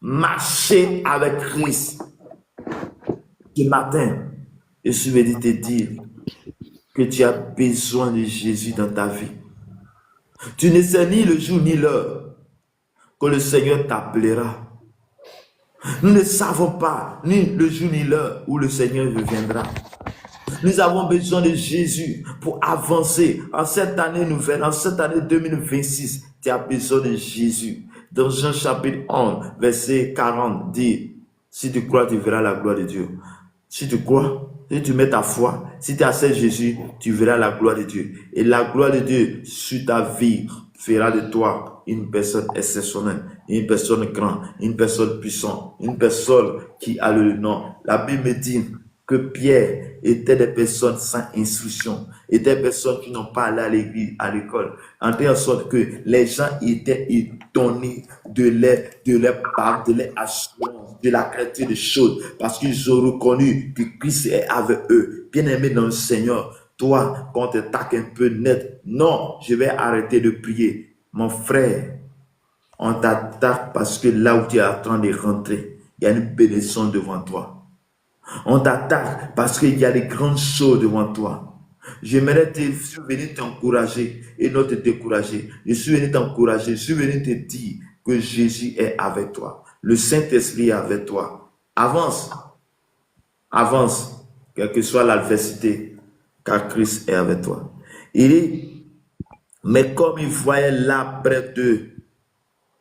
Speaker 1: marcher avec Christ. Ce matin, je suis venu te dire que tu as besoin de Jésus dans ta vie. Tu ne sais ni le jour ni l'heure que le Seigneur t'appellera. Nous ne savons pas ni le jour ni l'heure où le Seigneur reviendra. Nous avons besoin de Jésus pour avancer en cette année nouvelle, en cette année 2026. Tu as besoin de Jésus. Dans Jean chapitre 11, verset 40, dit, si tu crois, tu verras la gloire de Dieu. Si tu crois, si tu mets ta foi, si tu acceptes Jésus, tu verras la gloire de Dieu. Et la gloire de Dieu sur ta vie fera de toi une personne exceptionnelle, une personne grande, une personne puissante, une personne qui a le nom. La Bible me dit que Pierre était des personnes sans instruction, étaient des personnes qui n'ont pas allé à l'église, à l'école, en telle sorte que les gens étaient étonnés de leur part, de leur assurance, de la qualité des choses, parce qu'ils ont reconnu que Christ est avec eux. Bien-aimé dans le Seigneur, toi, quand tu t'attaques un peu net, non, je vais arrêter de prier. Mon frère, on t'attaque parce que là où tu es en train de rentrer, il y a une bénédiction devant toi. On t'attaque parce qu'il y a des grandes choses devant toi. J'aimerais je suis venu t'encourager et non te décourager. Je suis venu t'encourager, je suis venu te dire que Jésus est avec toi. Le Saint-Esprit est avec toi. Avance, avance, quelle que soit l'adversité, car Christ est avec toi. Il dit, mais comme il voyait là près d'eux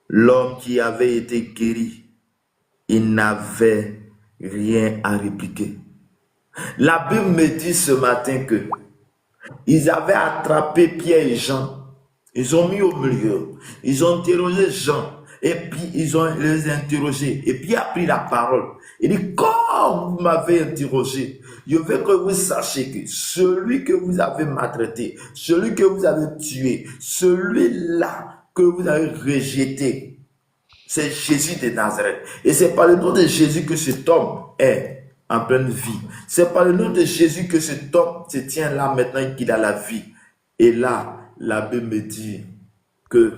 Speaker 1: l'homme qui avait été guéri, il n'avait rien à répliquer. La Bible me dit ce matin que ils avaient attrapé Pierre et Jean, ils ont mis au milieu, ils ont interrogé Jean, et puis ils ont les interrogés, et puis il a pris la parole. Il dit, comme vous m'avez interrogé, je veux que vous sachiez que celui que vous avez maltraité, celui que vous avez tué, celui-là que vous avez rejeté, c'est Jésus de Nazareth. Et c'est par le nom de Jésus que cet homme est en pleine vie. C'est par le nom de Jésus que cet homme se tient là maintenant qu'il a la vie. Et là, la Bible me dit que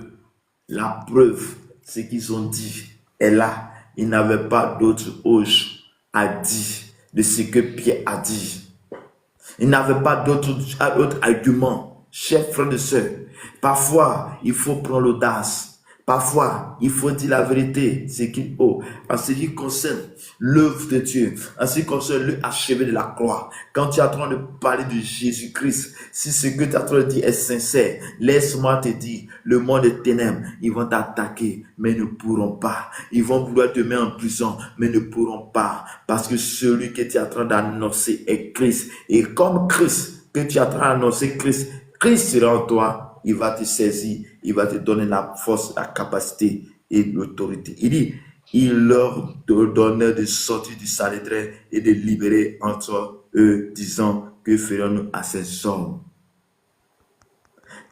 Speaker 1: la preuve, ce qu'ils ont dit, est là. Ils n'avaient pas d'autre autre a dit, de ce que Pierre a dit. Il n'avait pas d'autre argument. Chers frères et sœurs, parfois, il faut prendre l'audace. Parfois, il faut dire la vérité, en ce qui concerne l'œuvre de Dieu, en ce qui concerne l'achevé de la croix. Quand tu es en train de parler de Jésus-Christ, si ce que tu es en train de dire est sincère, laisse-moi te dire, le monde des ténèbres, ils vont t'attaquer, mais ne pourront pas. Ils vont vouloir te mettre en prison, mais ne pourront pas. Parce que celui que tu es en train d'annoncer est Christ. Et comme Christ, que tu es en train d'annoncer Christ sera en toi. Il va te saisir, il va te donner la force, la capacité et l'autorité. Il dit, il leur donnait de sortir du Sanhédrin et de libérer entre eux, disant, que ferons-nous à ces hommes?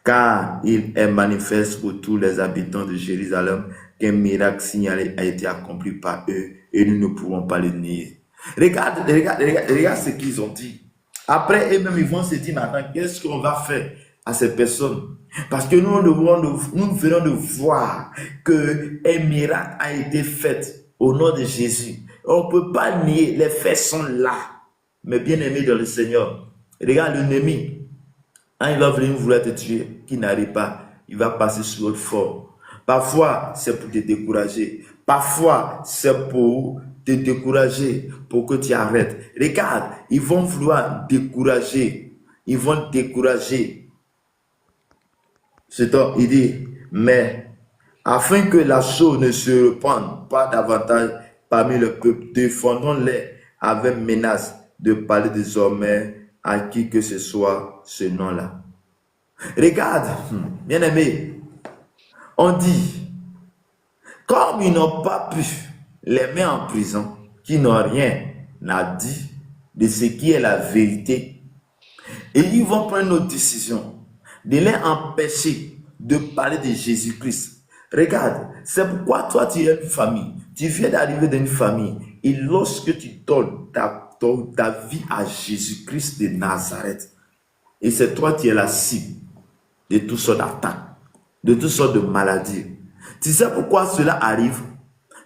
Speaker 1: Car il est manifeste pour tous les habitants de Jérusalem qu'un miracle signalé a été accompli par eux et nous ne pouvons pas le nier. Regarde ce qu'ils ont dit. Après, eux-mêmes, ils vont se dire maintenant, qu'est-ce qu'on va faire à ces personnes? Parce que nous venons de voir qu'un miracle a été fait au nom de Jésus. On ne peut pas nier, les faits sont là. Mais bien aimé dans le Seigneur, regarde l'ennemi. Quand il va venir vouloir te tuer, qui n'arrive pas, il va passer sur autre forme. Parfois, c'est pour te décourager. Parfois, c'est pour te décourager, pour que tu arrêtes. Regarde, ils vont vouloir décourager. Ils vont te décourager. C'est donc, il dit, mais afin que la chose ne se répande pas davantage parmi le peuple, défendons-les avec menace de parler désormais à qui que ce soit ce nom-là. Regarde, bien aimé, on dit, comme ils n'ont pas pu les mettre en prison, qui n'ont rien à dire de ce qui est la vérité, et ils vont prendre une autre décision de les empêcher de parler de Jésus-Christ. Regarde, c'est pourquoi toi tu es une famille, tu viens d'arriver dans une famille, et lorsque tu donnes ta vie à Jésus-Christ de Nazareth, et c'est toi qui es la cible de toutes sortes d'attaques, de toutes sortes de maladies. Tu sais pourquoi cela arrive?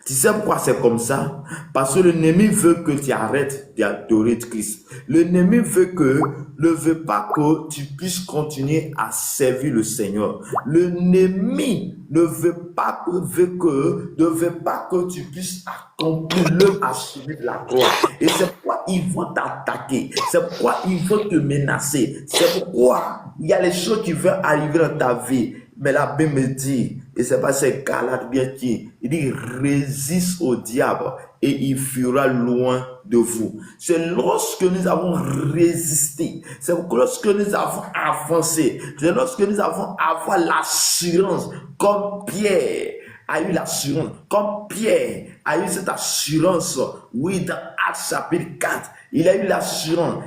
Speaker 1: Tu sais pourquoi c'est comme ça? Parce que l'ennemi veut que tu arrêtes d'adorer Christ. L'ennemi ne veut pas que tu puisses continuer à servir le Seigneur. L'ennemi ne veut pas que tu puisses accomplir l'œuvre assumée de la gloire. Et c'est pourquoi ils vont t'attaquer. C'est pourquoi ils vont te menacer. C'est pourquoi il y a les choses qui vont arriver dans ta vie. Mais la Bible me dit, et c'est pas c'est Galate bien qui, il dit, résiste au diable et il fuira loin de vous. C'est lorsque nous avons résisté, c'est lorsque nous avons avancé, c'est lorsque nous avons avoir l'assurance, comme Pierre a eu l'assurance, comme Pierre a eu cette assurance, oui, dans Actes chapitre 4, il a eu l'assurance,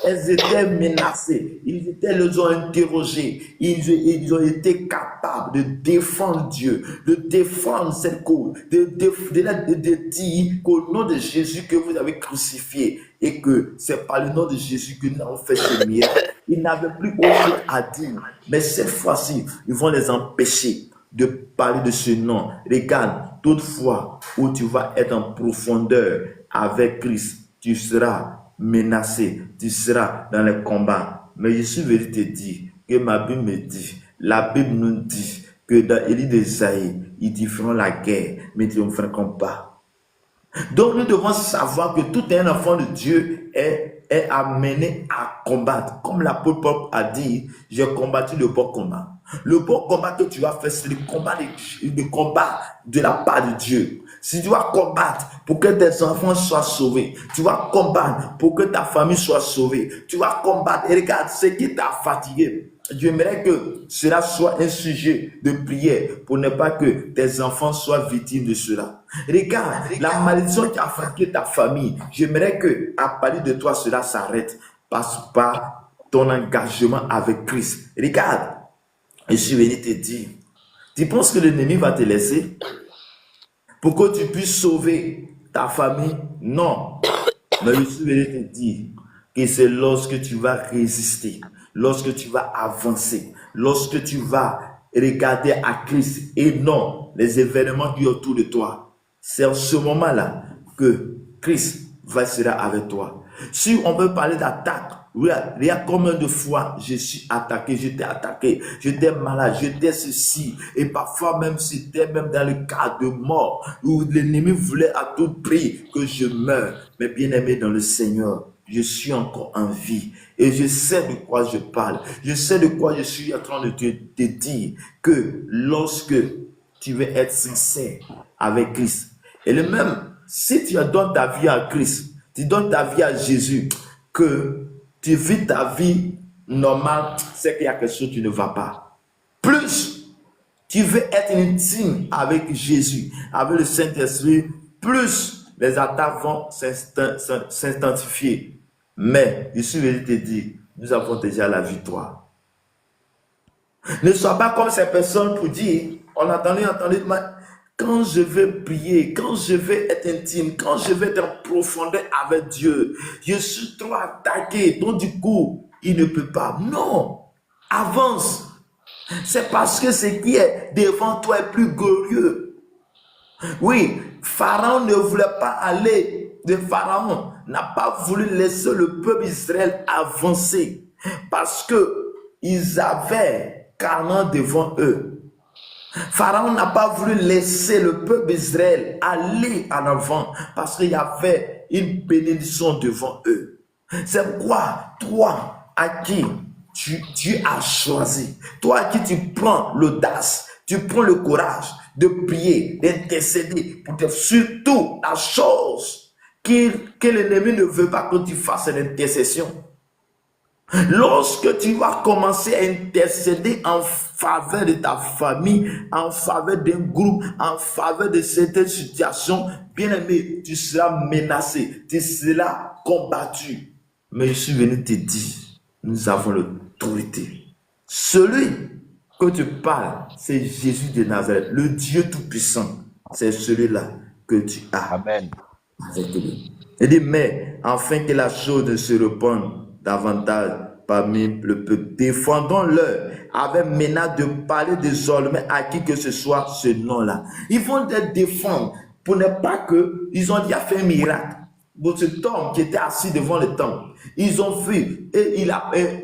Speaker 1: elles étaient menacées, ils ont interrogés, ils ont été capables de défendre Dieu, de défendre cette cause, de dire qu'au nom de Jésus que vous avez crucifié et que c'est par le nom de Jésus que nous avons fait ce miracle. Ils n'avaient plus autre chose à dire, mais cette fois-ci, ils vont les empêcher de parler de ce nom. Regarde, toutefois où tu vas être en profondeur avec Christ, tu seras menacé, tu seras dans les combats. Mais je suis venu te dire que ma Bible me dit, la Bible nous dit que dans Élie d'Ésaïe, ils te feront la guerre, mais ils ne feront pas. Donc nous devons savoir que tout un enfant de Dieu est amené à combattre. Comme l'apôtre Paul a dit, j'ai combattu le bon combat. Le bon combat que tu vas faire, c'est le combat de la part de Dieu. Si tu vas combattre pour que tes enfants soient sauvés, tu vas combattre pour que ta famille soit sauvée, tu vas combattre. Et regarde, ce qui t'a fatigué, j'aimerais que cela soit un sujet de prière pour ne pas que tes enfants soient victimes de cela. Regarde, la malédiction qui a fatigué ta famille, j'aimerais que à partir de toi, cela s'arrête. Passe par ton engagement avec Christ. Regarde, je suis venu te dire, tu penses que l'ennemi va te laisser pour que tu puisses sauver ta famille? Non. Mais je suis venu te dire que c'est lorsque tu vas résister, lorsque tu vas avancer, lorsque tu vas regarder à Christ et non les événements qui sont autour de toi. C'est en ce moment-là que Christ sera avec toi. Si on veut parler d'attaque, il y a combien de fois je suis attaqué, j'étais malade, j'étais ceci, et parfois même c'était même dans le cas de mort, où l'ennemi voulait à tout prix que je meure. Mais bien aimé dans le Seigneur, je suis encore en vie, et je sais de quoi je parle, je sais de quoi je suis en train de te dire, que lorsque tu veux être sincère avec Christ, et le même, si tu donnes ta vie à Christ, tu donnes ta vie à Jésus, que tu vis ta vie normale, c'est qu'il y a quelque chose qui ne va pas. Plus tu veux être intime avec Jésus, avec le Saint-Esprit, plus les attaques vont s'intensifier. Mais je suis venu te dire, nous avons déjà la victoire. Ne sois pas comme ces personnes pour dire, on attendait, quand je vais prier, quand je vais être intime, quand je vais être en profondeur avec Dieu, je suis trop attaqué, donc du coup, il ne peut pas. Non, avance. C'est parce que ce qui est devant toi est plus glorieux. Oui, Pharaon ne voulait pas aller. Le Pharaon n'a pas voulu laisser le peuple d'Israël avancer parce que ils avaient Canaan devant eux. Pharaon n'a pas voulu laisser le peuple d'Israël aller en avant parce qu'il y avait une bénédiction devant eux. C'est quoi, toi, à qui Dieu a choisi, toi à qui tu prends l'audace, tu prends le courage de prier, d'intercéder pour te surtout la chose que l'ennemi ne veut pas que tu fasses l'intercession. Lorsque tu vas commencer à intercéder en faveur de ta famille, en faveur d'un groupe, en faveur de certaines situations, bien aimé, tu seras menacé, tu seras combattu. Mais je suis venu te dire, nous avons l'autorité. Celui que tu parles, c'est Jésus de Nazareth, le Dieu Tout-Puissant. C'est celui-là que tu as.
Speaker 4: Amen.
Speaker 1: Avec lui. Il dit, mais afin que la chose ne se répande davantage parmi le peuple, défendons-leur avec menace de parler désormais à qui que ce soit ce nom-là. Ils vont les défendre pour ne pas que, ils ont déjà fait un miracle. Pour cet homme qui était assis devant le temple, ils ont vu, et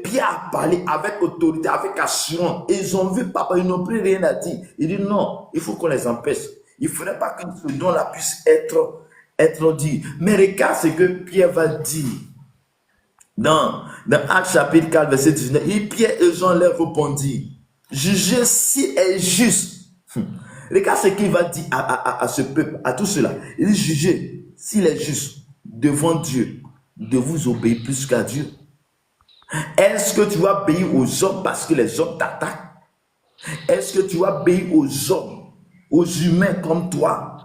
Speaker 1: Pierre a parlé avec autorité, avec assurance, et ils ont vu papa, ils n'ont plus rien à dire. Il dit non, il faut qu'on les empêche. Il ne faudrait pas que ce don-là puisse être dit. Mais regarde ce que Pierre va dire. Dans Actes chapitre 4, verset 19, et Pierre et Jean leur répondirent, jugez si est juste. Regarde ce qu'il va dire à ce peuple, à tout cela. Il dit, jugez s'il est juste devant Dieu, de vous obéir plus qu'à Dieu. Est-ce que tu vas obéir aux hommes parce que les hommes t'attaquent? Est-ce que tu vas obéir aux hommes, aux humains comme toi?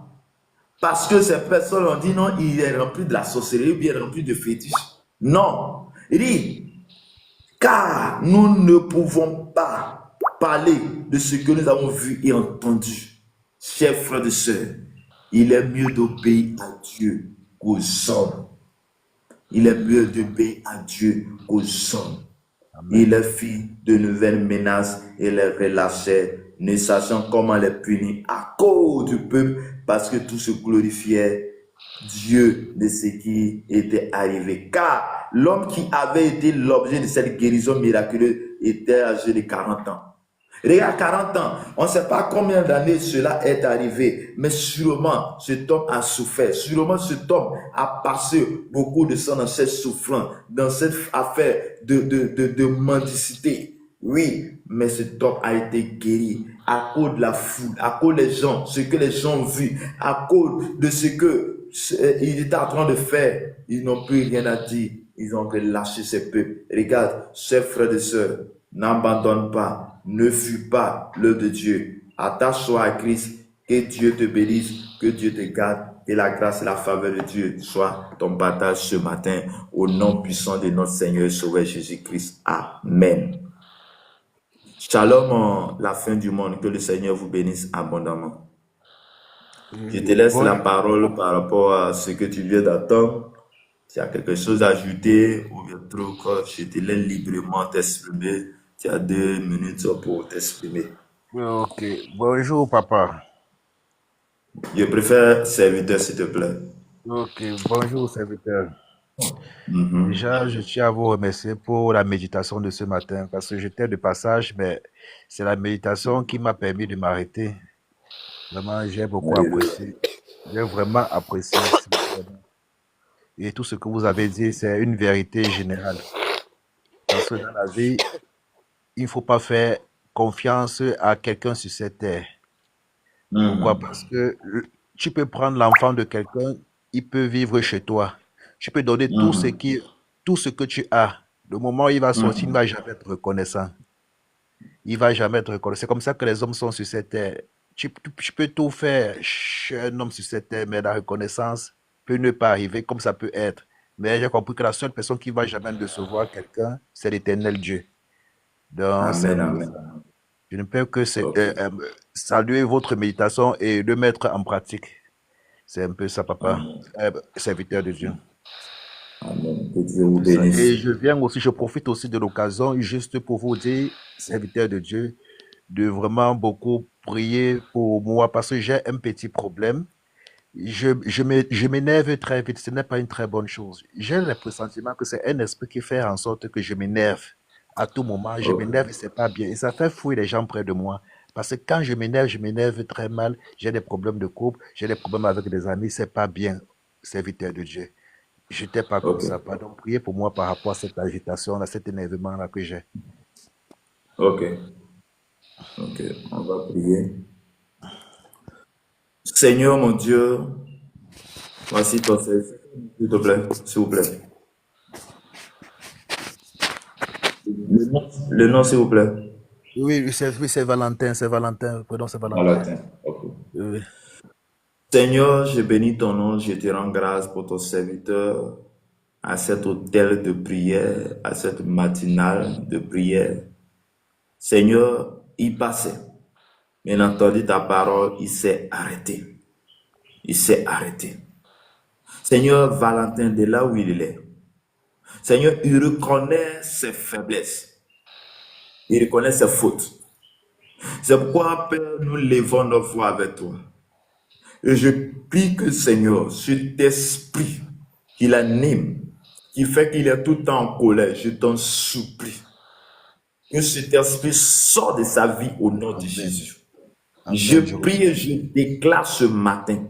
Speaker 1: Parce que ces personnes ont dit non, il est rempli de la sorcellerie ou bien rempli de fétiches. Non. Il dit, car nous ne pouvons pas parler de ce que nous avons vu et entendu. Chers frères et sœurs, il est mieux d'obéir à Dieu qu'aux hommes. Il est mieux d'obéir à Dieu qu'aux hommes. Il leur fit de nouvelles menaces et les relâchait, ne sachant comment les punir à cause du peuple, parce que tout se glorifiait Dieu de ce qui était arrivé. Car l'homme qui avait été l'objet de cette guérison miraculeuse était âgé de 40 ans. Regarde, 40 ans, on ne sait pas combien d'années cela est arrivé, mais sûrement cet homme a souffert, sûrement cet homme a passé beaucoup de temps dans cette souffrance, dans cette affaire de mendicité. Oui, mais cet homme a été guéri à cause de la foule, à cause des gens, ce que les gens ont vu, à cause de ce qu'il était en train de faire. Ils n'ont plus rien à dire, ils ont relâché ces peuples. Regarde, chers frères et sœurs, n'abandonne pas. Ne fuis pas l'œuvre de Dieu. Attache-toi à Christ. Que Dieu te bénisse. Que Dieu te garde. Et la grâce et la faveur de Dieu soit ton partage ce matin. Au nom puissant de notre Seigneur et Sauveur Jésus-Christ. Amen. Shalom, la fin du monde. Que le Seigneur vous bénisse abondamment. Je te laisse la parole par rapport à ce que tu viens d'entendre. Tu as quelque chose à ajouter ou bien trop, je te laisse librement t'exprimer. Tu as 2 minutes pour t'exprimer.
Speaker 4: Ok. Bonjour, papa.
Speaker 1: Je préfère serviteur, s'il te plaît.
Speaker 4: Ok, bonjour serviteur.
Speaker 1: Mhm.
Speaker 4: Déjà, je tiens à vous remercier pour la méditation de ce matin parce que j'étais de passage, mais c'est la méditation qui m'a permis de m'arrêter. Vraiment, j'ai beaucoup
Speaker 1: Alléluia.
Speaker 4: apprécié. J'ai vraiment apprécié. Et tout ce que vous avez dit, c'est une vérité générale. Parce que dans la vie, il ne faut pas faire confiance à quelqu'un sur cette terre. Pourquoi?
Speaker 1: Mhm.
Speaker 4: Parce que tu peux prendre l'enfant de quelqu'un, il peut vivre chez toi. Tu peux donner
Speaker 1: Mhm.
Speaker 4: tout ce que tu as. Le moment où il va sortir, il ne
Speaker 1: Mhm.
Speaker 4: va jamais être reconnaissant. Il va jamais être reconnaissant. C'est comme ça que les hommes sont sur cette terre. Tu peux tout faire chez un homme sur cette terre, mais la reconnaissance peut ne pas arriver comme ça peut être. Mais j'ai compris que la seule personne qui va jamais décevoir quelqu'un, c'est l'éternel Dieu. Donc, c'est un
Speaker 1: Amen,
Speaker 4: peu
Speaker 1: amen.
Speaker 4: ça. Je ne peux que
Speaker 1: Ok.
Speaker 4: saluer votre méditation et le mettre en pratique. C'est un peu ça, papa,
Speaker 1: Amen.
Speaker 4: serviteur de Dieu.
Speaker 1: Amen. Que Dieu
Speaker 4: C'est un
Speaker 1: vous
Speaker 4: peu ça.
Speaker 1: bénisse.
Speaker 4: Et je profite aussi de l'occasion juste pour vous dire, serviteur de Dieu, de vraiment beaucoup prier pour moi parce que j'ai un petit problème. Je m'énerve très vite. Ce n'est pas une très bonne chose. J'ai le pressentiment que c'est un esprit qui fait en sorte que je m'énerve. À tout moment, je
Speaker 1: Ok.
Speaker 4: m'énerve et c'est pas bien. Et ça fait fuir les gens près de moi. Parce que quand je m'énerve très mal. J'ai des problèmes de couple, j'ai des problèmes avec des amis. C'est pas bien, serviteur de Dieu. Je n'étais pas comme
Speaker 1: Ok.
Speaker 4: ça. Pardon, priez pour moi par rapport à cette agitation, à cet énervement-là que j'ai.
Speaker 1: Ok. Ok. On va prier. Seigneur mon Dieu, voici ton service. S'il te plaît. S'il vous plaît. Le nom, s'il vous plaît.
Speaker 4: Oui, c'est Valentin, c'est Valentin. Pardon, c'est Valentin.
Speaker 1: Malatin. Ok.
Speaker 4: Oui,
Speaker 1: Seigneur, je bénis ton nom, je te rends grâce pour ton serviteur à cet hôtel de prière, à cette matinale de prière. Seigneur, il passait. Mais il a entendu ta parole, il s'est arrêté. Il s'est arrêté. Seigneur, Valentin, de là où il est, Seigneur, il reconnaît ses faiblesses. Il reconnaît ses fautes. C'est pourquoi, Père, nous levons nos voix avec toi. Et je prie que, Seigneur, cet esprit qui l'anime, qui fait qu'il est tout le temps en colère, je t'en supplie. Que cet esprit sorte de sa vie au nom de
Speaker 4: Amen.
Speaker 1: Jésus. Je
Speaker 4: Amen, je
Speaker 1: prie et
Speaker 4: reçois.
Speaker 1: je déclare ce matin.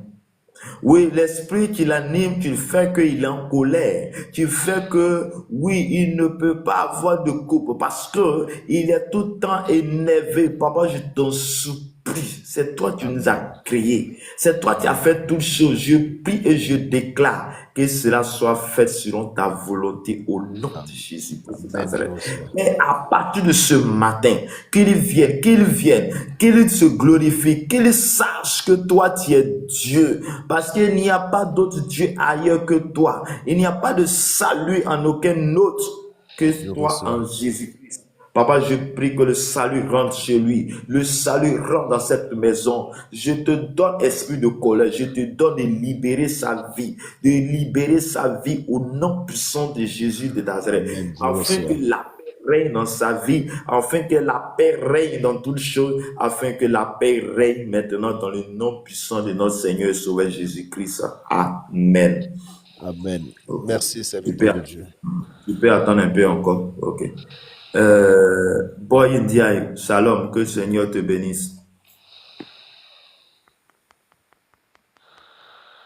Speaker 1: Oui, l'esprit qui l'anime, qui fait qu'il est en colère, qui fait que, oui, il ne peut pas avoir de couple parce que il est tout le temps énervé. Papa, je t'en supplie. C'est toi qui nous
Speaker 4: Amen.
Speaker 1: as créés. C'est toi qui as
Speaker 4: Amen.
Speaker 1: fait toutes choses. Je prie et je déclare que cela soit fait selon ta volonté au nom de
Speaker 4: Amen.
Speaker 1: Jésus-Christ de
Speaker 4: Amen, je
Speaker 1: Nazareth.
Speaker 4: reçois.
Speaker 1: Et à partir de ce matin, qu'il se glorifie, qu'il sache que toi tu es Dieu, parce qu'il n'y a pas d'autre Dieu ailleurs que toi. Il n'y a pas de salut en aucun autre
Speaker 4: Je
Speaker 1: que toi
Speaker 4: reçois.
Speaker 1: en Jésus-Christ. Papa, je prie que le salut rentre chez lui, le salut rentre dans cette maison. Je te donne esprit de colère, je te donne de libérer sa vie, au nom puissant de Jésus de Nazareth,
Speaker 4: Amen, je
Speaker 1: afin que
Speaker 4: reçois.
Speaker 1: la paix règne dans sa vie, afin que la paix règne dans toutes choses, afin que la paix règne maintenant dans le nom puissant de notre Seigneur et Sauveur Jésus-Christ. Amen.
Speaker 4: Amen.
Speaker 1: Ok.
Speaker 4: Merci, serviteur de
Speaker 1: Super.
Speaker 4: Dieu.
Speaker 1: Tu peux attendre un peu encore. Ok. Boy Ndiaye, shalom, que le Seigneur te bénisse.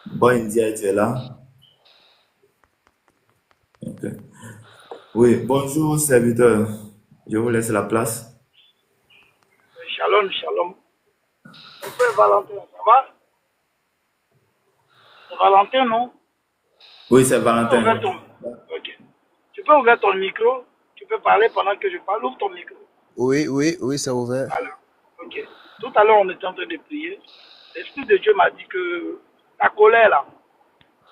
Speaker 1: Boy Ndiaye, tu es là? Ok. Oui, bonjour, serviteur. Je vous laisse la place.
Speaker 2: Shalom, shalom. Mon frère Valentin, ça va? C'est Valentin, non?
Speaker 1: Oui, c'est
Speaker 2: Tu peux ouvrir
Speaker 1: Valentin.
Speaker 2: ton... Ok. Tu peux ouvrir ton micro. Tu peux parler pendant que je parle. Ouvre ton micro.
Speaker 4: Oui, c'est ouvert.
Speaker 2: Alors, ok. Tout à l'heure, on était en train de prier. L'Esprit de Dieu m'a dit que ta colère, là,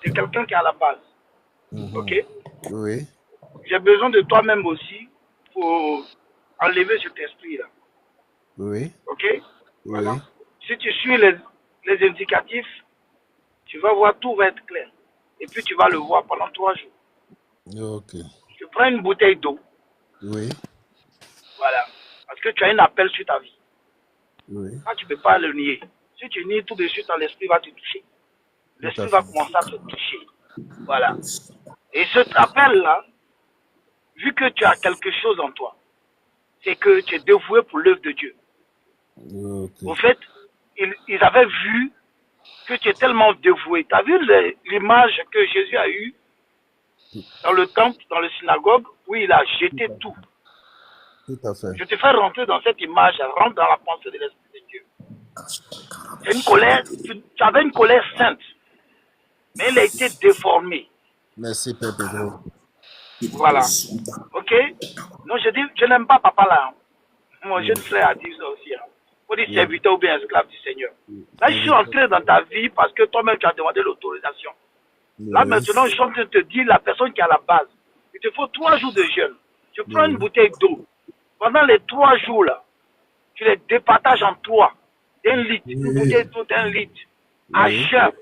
Speaker 2: c'est quelqu'un qui est à la base. Ok?
Speaker 4: Mhm. Oui,
Speaker 2: J'ai besoin de toi-même aussi pour enlever cet esprit-là.
Speaker 4: oui,
Speaker 2: Ok? Voilà.
Speaker 4: oui.
Speaker 2: Si tu suis les indicatifs, tu vas voir, tout va être clair. Et puis tu vas le voir pendant 3 jours.
Speaker 4: Ok.
Speaker 2: Tu prends une bouteille d'eau,
Speaker 4: Oui,
Speaker 2: voilà. Parce que tu as un appel sur ta vie.
Speaker 4: oui.
Speaker 2: Ça, tu ne peux pas le nier. Si tu nies tout de suite, l'esprit va te toucher. l'esprit
Speaker 4: à
Speaker 2: va
Speaker 4: fait.
Speaker 2: commencer à te toucher. Voilà. Et cet appel-là, vu que tu as quelque chose en toi, c'est que tu es dévoué pour l'œuvre de Dieu.
Speaker 4: Ok.
Speaker 2: Au fait, ils avaient vu que tu es tellement dévoué. Tu as vu l'image que Jésus a eue dans le temple, dans le synagogue, où il a jeté tout.
Speaker 4: Tout à fait.
Speaker 2: Je te fais rentrer dans cette image, rentre dans la pensée de l'Esprit de Dieu. C'est une colère, tu avais une colère sainte, mais elle a été déformée.
Speaker 4: Merci, Père Pedro.
Speaker 2: Voilà. Ok? Non, je dis, je n'aime pas papa là. Hein. Mon jeune frère a dit ça aussi. Hein. Faut dire serviteur ou bien esclave du Seigneur. Là, je suis entré dans ta vie parce que toi-même, tu as demandé l'autorisation. Là, maintenant, je suis en train de te dire la personne qui est à la base. Il te faut 3 jours de jeûne. Tu prends une bouteille d'eau. Pendant les 3 jours là, tu les départages en 3. 1 litre, une bouteille d'eau d'1 litre. À jeun.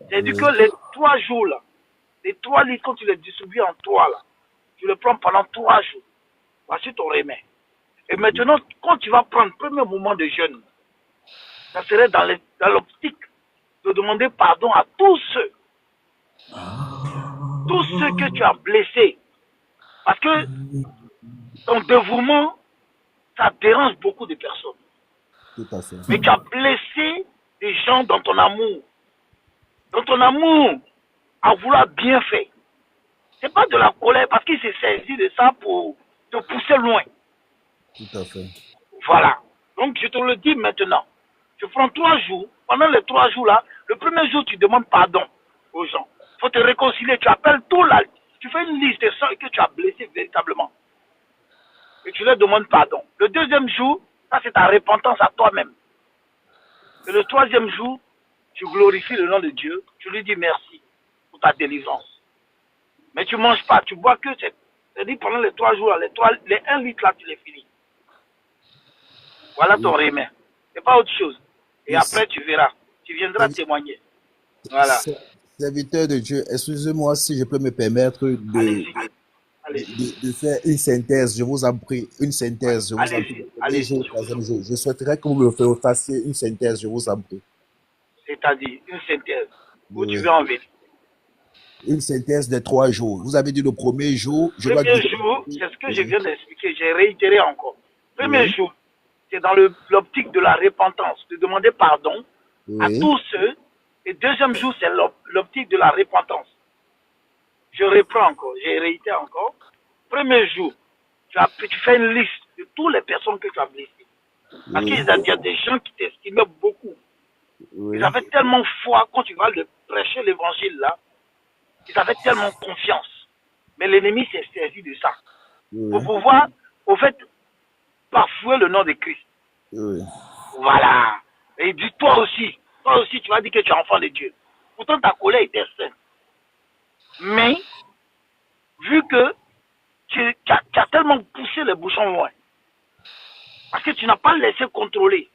Speaker 2: C'est-à-dire que les 3 jours là, les 3 litres, quand tu les distribues en 3 là, tu les prends pendant 3 jours. Voici ton remède. Et maintenant, quand tu vas prendre le premier moment de jeûne, ça serait dans l'optique de demander pardon à tous ceux que tu as blessés. Parce que ton dévouement, ça dérange beaucoup de personnes.
Speaker 4: Tout à fait.
Speaker 2: Mais tu as blessé des gens dans ton amour. Dans ton amour, à vouloir bien faire. C'est pas de la colère parce qu'il s'est saisi de ça pour te pousser loin.
Speaker 4: Tout à fait.
Speaker 2: Voilà. Donc je te le dis maintenant. Tu prends 3 jours. Pendant les 3 jours là, le premier jour tu demandes pardon aux gens. Il faut te réconcilier. Tu appelles tout là. Tu fais une liste de ceux que tu as blessés véritablement. Et tu leur demandes pardon. Le deuxième jour, ça c'est ta repentance à toi-même. Et le troisième jour, tu glorifies le nom de Dieu. Tu lui dis merci pour ta délivrance. Mais tu ne manges pas, tu bois que c'est-à-dire pendant les 3 jours, les 1 litre là, tu les finis. Voilà ton remède. C'est pas autre chose. Et après, tu verras. Tu viendras témoigner. Voilà.
Speaker 4: Serviteur de Dieu, excusez-moi si je peux me permettre de faire une synthèse. Je vous en prie, une synthèse. Je vous en prie. Je souhaiterais que vous me fassiez une synthèse. Je vous en prie.
Speaker 2: C'est-à-dire une synthèse. Où tu veux en venir.
Speaker 4: Une synthèse de 3 jours. Vous avez dit le premier jour.
Speaker 2: Premier jour, c'est ce que je viens d'expliquer. J'ai réitéré encore. Premier jour, c'est dans l'optique de la repentance, de demander pardon à tous ceux. Et deuxième jour, c'est l'optique de la repentance. Je reprends encore, j'ai réitéré encore. Premier jour, tu fais une liste de toutes les personnes que tu as blessées. Parce qu'il y a des gens qui t'estimaient beaucoup. Ils avaient tellement foi quand tu vas prêcher l'évangile là. Ils avaient tellement confiance. Mais l'ennemi s'est servi de ça. Pour pouvoir, au fait, bafouer le nom de Christ. Voilà. Et dis toi aussi, tu vas dire que tu es enfant de Dieu. Pourtant, ta colère était sainte. Mais, vu que tu as tellement poussé les bouchons loin, parce que tu n'as pas laissé contrôler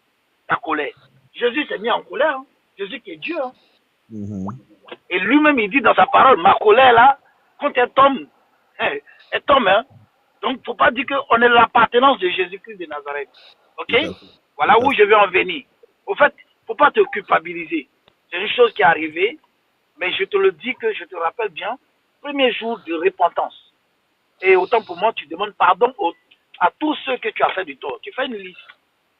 Speaker 2: ta colère. Jésus s'est mis en colère. Hein. Jésus qui est Dieu. Hein. Et lui-même, il dit dans sa parole, ma colère là, quand elle tombe, hein. Donc, il ne faut pas dire qu'on est l'appartenance de Jésus-Christ de Nazareth. Ok? Voilà où je vais en venir. Au fait, il ne faut pas te culpabiliser. C'est une chose qui est arrivée, mais je te le dis que je te rappelle bien, premier jour de repentance. Et autant pour moi, tu demandes pardon à tous ceux que tu as fait du tort. Tu fais une liste.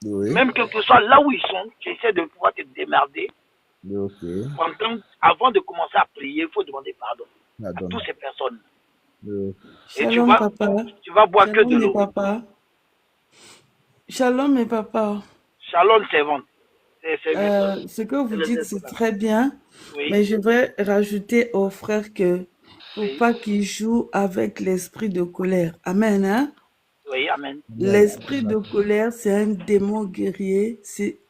Speaker 2: Même quel que soit là où ils sont, tu essaies de pouvoir te démerder. Avant de commencer à prier, il faut demander pardon à toutes ces personnes. Et
Speaker 3: Shalom, papa.
Speaker 2: Tu vas boire que de l'eau.
Speaker 3: Papa. Shalom, mes papas.
Speaker 2: Shalom, servante.
Speaker 3: Ce que vous dites, c'est très bien. Mais je vais rajouter aux frères que faut pas qu'ils jouent avec l'esprit de colère. Amen, hein?
Speaker 2: Oui, amen.
Speaker 3: L'esprit de colère, c'est un démon guerrier. C'est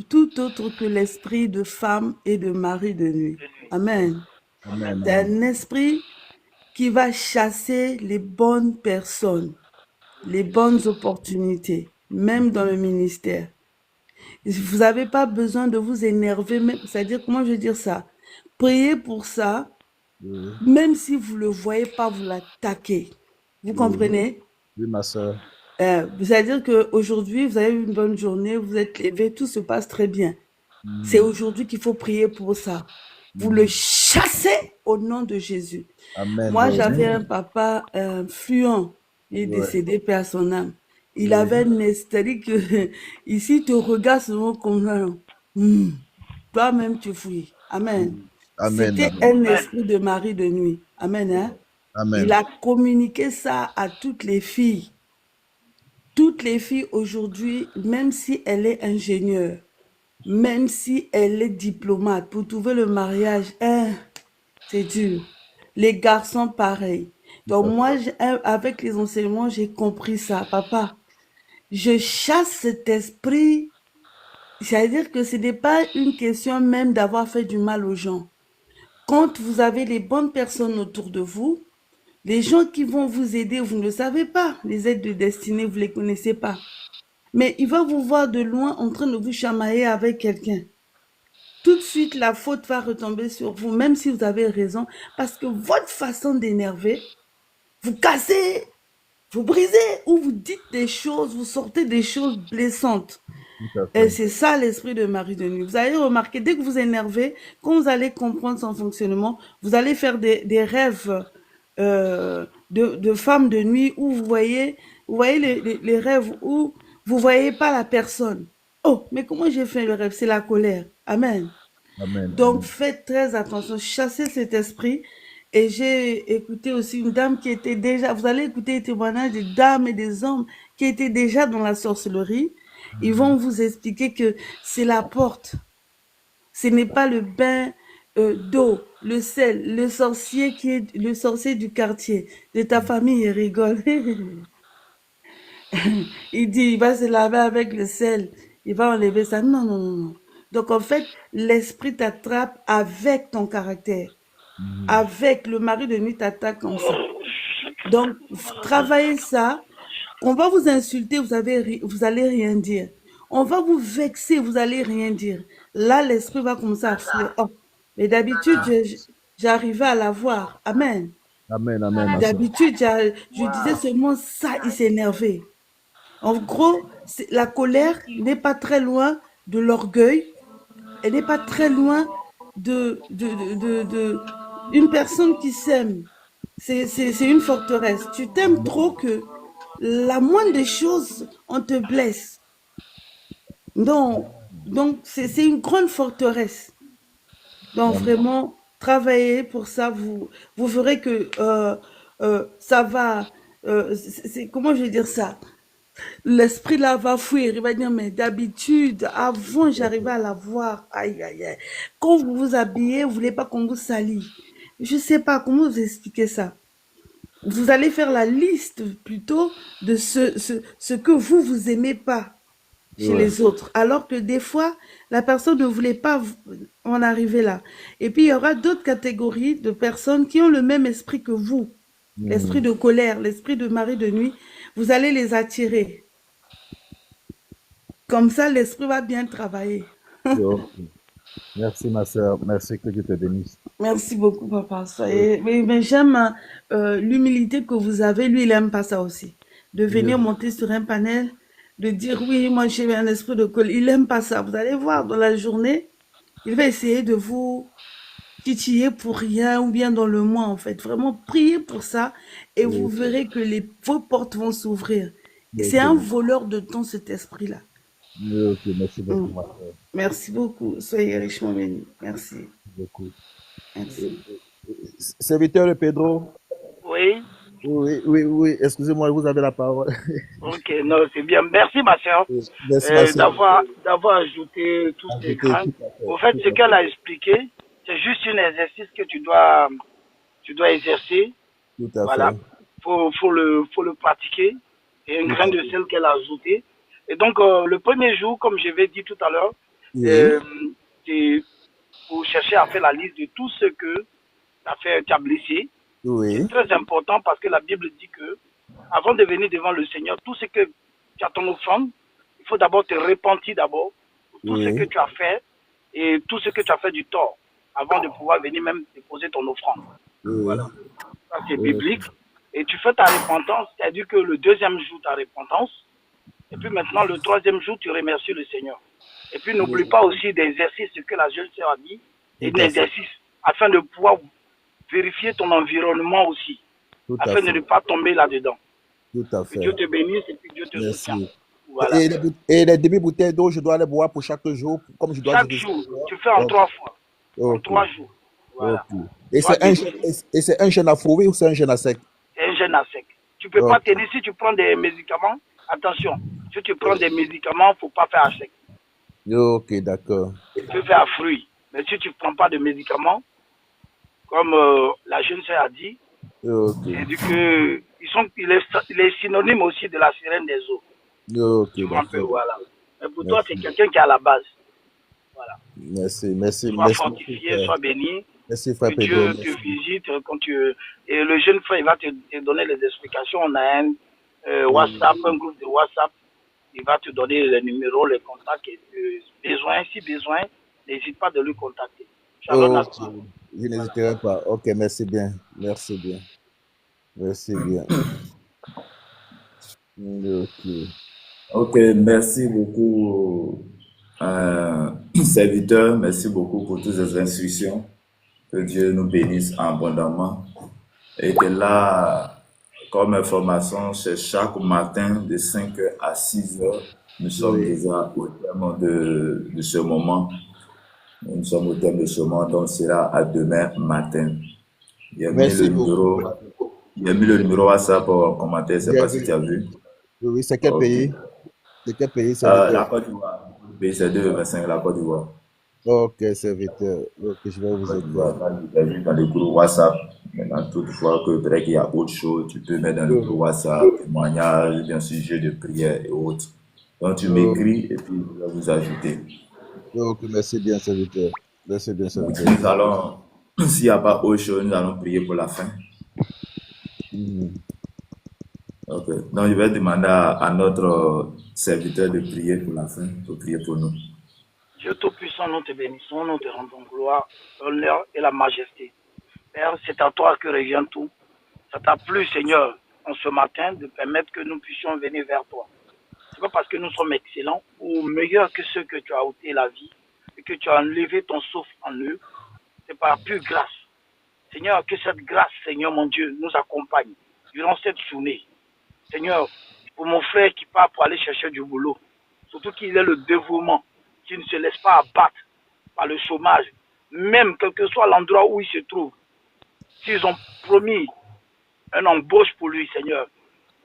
Speaker 3: tout autre que l'esprit de femme et de mari de nuit. Amen. C'est un esprit qui va chasser les bonnes personnes, les bonnes opportunités, même dans le ministère. Vous n'avez pas besoin de vous énerver, c'est-à-dire, comment je veux dire ça? Priez pour ça, même si vous ne le voyez pas, vous l'attaquez. Vous comprenez?
Speaker 4: Oui, ma soeur.
Speaker 3: C'est-à-dire qu'aujourd'hui, vous avez eu une bonne journée, vous êtes levé, tout se passe très bien. C'est aujourd'hui qu'il faut prier pour ça. Vous le chassez au nom de Jésus.
Speaker 4: Amen.
Speaker 3: Moi, j'avais un papa fluent. Il est décédé, paix à son âme. Il avait une esthétique que ici, il te regarde souvent comme ça. Toi-même, tu fouilles. Amen.
Speaker 4: Amen.
Speaker 3: C'était un esprit de mari de nuit. Amen. Hein?
Speaker 4: Amen.
Speaker 3: Il a communiqué ça à toutes les filles. Toutes les filles aujourd'hui, même si elle est ingénieure, même si elle est diplomate, pour trouver le mariage, hein, c'est dur. Les garçons, pareil. Donc moi, avec les enseignements, j'ai compris ça. Papa, je chasse cet esprit. C'est-à-dire que ce n'est pas une question même d'avoir fait du mal aux gens. Quand vous avez les bonnes personnes autour de vous, les gens qui vont vous aider, vous ne le savez pas. Les aides de destinée, vous ne les connaissez pas. Mais il va vous voir de loin en train de vous chamailler avec quelqu'un. Tout de suite, la faute va retomber sur vous, même si vous avez raison, parce que votre façon d'énerver, vous cassez, vous brisez, ou vous dites des choses, vous sortez des choses blessantes. Et c'est ça l'esprit de mari de nuit. Vous allez remarquer, dès que vous énervez, quand vous allez comprendre son fonctionnement, vous allez faire des rêves de femmes de nuit où vous voyez les rêves où vous voyez pas la personne. Oh, mais comment j'ai fait le rêve? C'est la colère. Amen.
Speaker 4: Amen.
Speaker 3: Donc, faites très attention, chassez cet esprit. Et j'ai écouté aussi une dame qui était déjà, vous allez écouter les témoignages des dames et des hommes qui étaient déjà dans la sorcellerie. Ils vont vous expliquer que c'est la porte. Ce n'est pas le bain d'eau, le sel, le sorcier qui est le sorcier du quartier, de ta famille, il rigole. Il dit, il va se laver avec le sel, il va enlever ça. Non, non, non, non. Donc en fait, l'esprit t'attrape avec ton caractère. Avec le mari de nuit t'attaque comme ça. Donc, travaillez ça. On va vous insulter, vous allez rien dire. On va vous vexer, vous allez rien dire. Là, l'esprit va commencer à fuir. Oh, mais d'habitude, j'arrivais à la voir. Amen.
Speaker 4: Amen. Amen. Ma soeur.
Speaker 3: D'habitude, je disais seulement ça, il s'est énervé. En gros, la colère n'est pas très loin de l'orgueil. Elle n'est pas très loin une personne qui s'aime. C'est une forteresse. Tu t'aimes trop que la moindre des choses, on te blesse. Donc c'est une grande forteresse. Donc, vraiment, travaillez pour ça. Vous verrez que ça va. Comment je vais dire ça? L'esprit là va fuir. Il va dire, mais d'habitude, avant, j'arrivais à la voir. Aïe, aïe, aïe. Quand vous vous habillez, vous voulez pas qu'on vous salit. Je sais pas comment vous expliquer ça. Vous allez faire la liste plutôt de ce que vous aimez pas chez les autres. Alors que des fois, la personne ne voulait pas en arriver là. Et puis, il y aura d'autres catégories de personnes qui ont le même esprit que vous. L'esprit de colère, l'esprit de mari de nuit. Vous allez les attirer. Comme ça, l'esprit va bien travailler.
Speaker 4: Merci, ma soeur. Merci, que Dieu te bénisse.
Speaker 3: Merci beaucoup, papa. Mais j'aime l'humilité que vous avez. Lui, il n'aime pas ça aussi. De venir monter sur un panel, de dire oui, moi j'ai un esprit de colère. Il n'aime pas ça. Vous allez voir dans la journée, il va essayer de vous titiller pour rien ou bien dans le mois en fait. Vraiment, priez pour ça et vous verrez que vos portes vont s'ouvrir. C'est un voleur de temps, cet esprit-là.
Speaker 4: Ok, merci beaucoup, ma soeur.
Speaker 3: Merci beaucoup. Soyez richement bénis. Merci.
Speaker 4: Beaucoup.
Speaker 3: Merci.
Speaker 4: Serviteur de Pedro.
Speaker 2: Oui.
Speaker 4: Oui. Excusez-moi, vous avez la parole.
Speaker 2: Ok, non, c'est bien. Merci, ma soeur, d'avoir ajouté tous ces craintes. Au fait, ce qu'elle a expliqué, c'est juste un exercice que tu dois exercer.
Speaker 4: Tout à
Speaker 2: Voilà.
Speaker 4: fait.
Speaker 2: Faut le pratiquer. Et une graine de sel qu'elle a ajoutée. Et donc, le premier jour, comme je l'ai dit tout à l'heure, vous cherchez à faire la liste de tout ce que tu as blessé. C'est très important parce que la Bible dit que, avant de venir devant le Seigneur, tout ce que tu as ton offrande, il faut d'abord te repentir d'abord pour tout ce que tu as fait et tout ce que tu as fait du tort avant de pouvoir venir même déposer ton offrande. Voilà. Ça, c'est biblique. Et tu fais ta repentance, c'est-à-dire que le deuxième jour, ta repentance. Et puis maintenant, le troisième jour, tu remercies le Seigneur. Et puis n'oublie pas aussi d'exercices, ce que la jeune sœur a dit, et d'exercices, afin de pouvoir vérifier ton environnement aussi, afin de ne pas tomber là-dedans.
Speaker 4: Tout à fait.
Speaker 2: Que Dieu te bénisse et puis Dieu te soutient. Voilà.
Speaker 4: Et les demi-bouteilles d'eau, je dois les boire pour chaque jour, comme je dois.
Speaker 2: Chaque jour, tu fais en 3 fois, en 3 jours. Voilà.
Speaker 4: Et c'est un jeûne à froid ou c'est un jeûne à sec?
Speaker 2: C'est un jeûne à sec. Tu ne peux pas te dire, si tu prends des médicaments, attention, si tu prends des médicaments, il ne faut pas faire à sec.
Speaker 4: Ok, d'accord.
Speaker 2: Tu peux faire à fruit. Mais si tu ne prends pas de médicaments, comme la jeune sœur a dit, c'est dit que il est synonyme aussi de la sirène des eaux.
Speaker 4: Ok,
Speaker 2: voilà. Mais pour toi, c'est quelqu'un qui est à la base. Voilà.
Speaker 4: Merci.
Speaker 2: Sois fortifié, sois béni.
Speaker 4: Merci, frère
Speaker 2: que Dieu te visite quand et le jeune frère, il va te donner les explications. On a un WhatsApp, un groupe de WhatsApp. Il va te donner les numéros, les contacts. Et si besoin, n'hésite pas de lui contacter. Shalom à toi.
Speaker 4: Je n'hésiterai pas. Ok, merci bien.
Speaker 1: Ok, merci beaucoup, serviteur. Merci beaucoup pour toutes ces instructions. Que Dieu nous bénisse abondamment. Et que là, comme information, c'est chaque matin de 5h à 6h. Nous sommes déjà au terme de ce moment. Nous sommes au terme de ce moment, donc c'est là à demain matin. Il a mis le numéro WhatsApp en commentaire, je ne sais pas si tu as vu.
Speaker 4: Oui, c'est quel pays? C'est quel pays?
Speaker 1: La Côte d'Ivoire. Le pays, c'est 2,25, la Côte d'Ivoire.
Speaker 4: Ok, serviteur. Ok, je vais vous aider.
Speaker 1: Tu as vu dans le groupe WhatsApp. Maintenant, toutefois que peut-être qu'il y a autre chose, tu peux mettre dans le groupe WhatsApp, témoignages, bien sujet de prière et autres. Donc, tu m'écris et puis je vais vous ajouter.
Speaker 4: Ok, merci bien, serviteur.
Speaker 1: Nous allons, s'il n'y a pas autre chose, nous allons prier pour la fin. Ok. Donc, je vais demander à notre serviteur de prier pour la fin, de prier pour nous.
Speaker 2: Dieu Tout-Puissant, nous te bénissons, nous te rendons gloire, l'honneur et la majesté. Père, c'est à toi que revient tout. Ça t'a plu, Seigneur, en ce matin, de permettre que nous puissions venir vers toi. C'est pas parce que nous sommes excellents ou meilleurs que ceux que tu as ôté la vie et que tu as enlevé ton souffle en eux. C'est par pure grâce. Seigneur, que cette grâce, Seigneur mon Dieu, nous accompagne durant cette journée. Seigneur, pour mon frère qui part pour aller chercher du boulot, surtout qu'il ait le dévouement, qu'il ne se laisse pas abattre par le chômage, même quel que soit l'endroit où il se trouve. S'ils ont promis une embauche pour lui, Seigneur,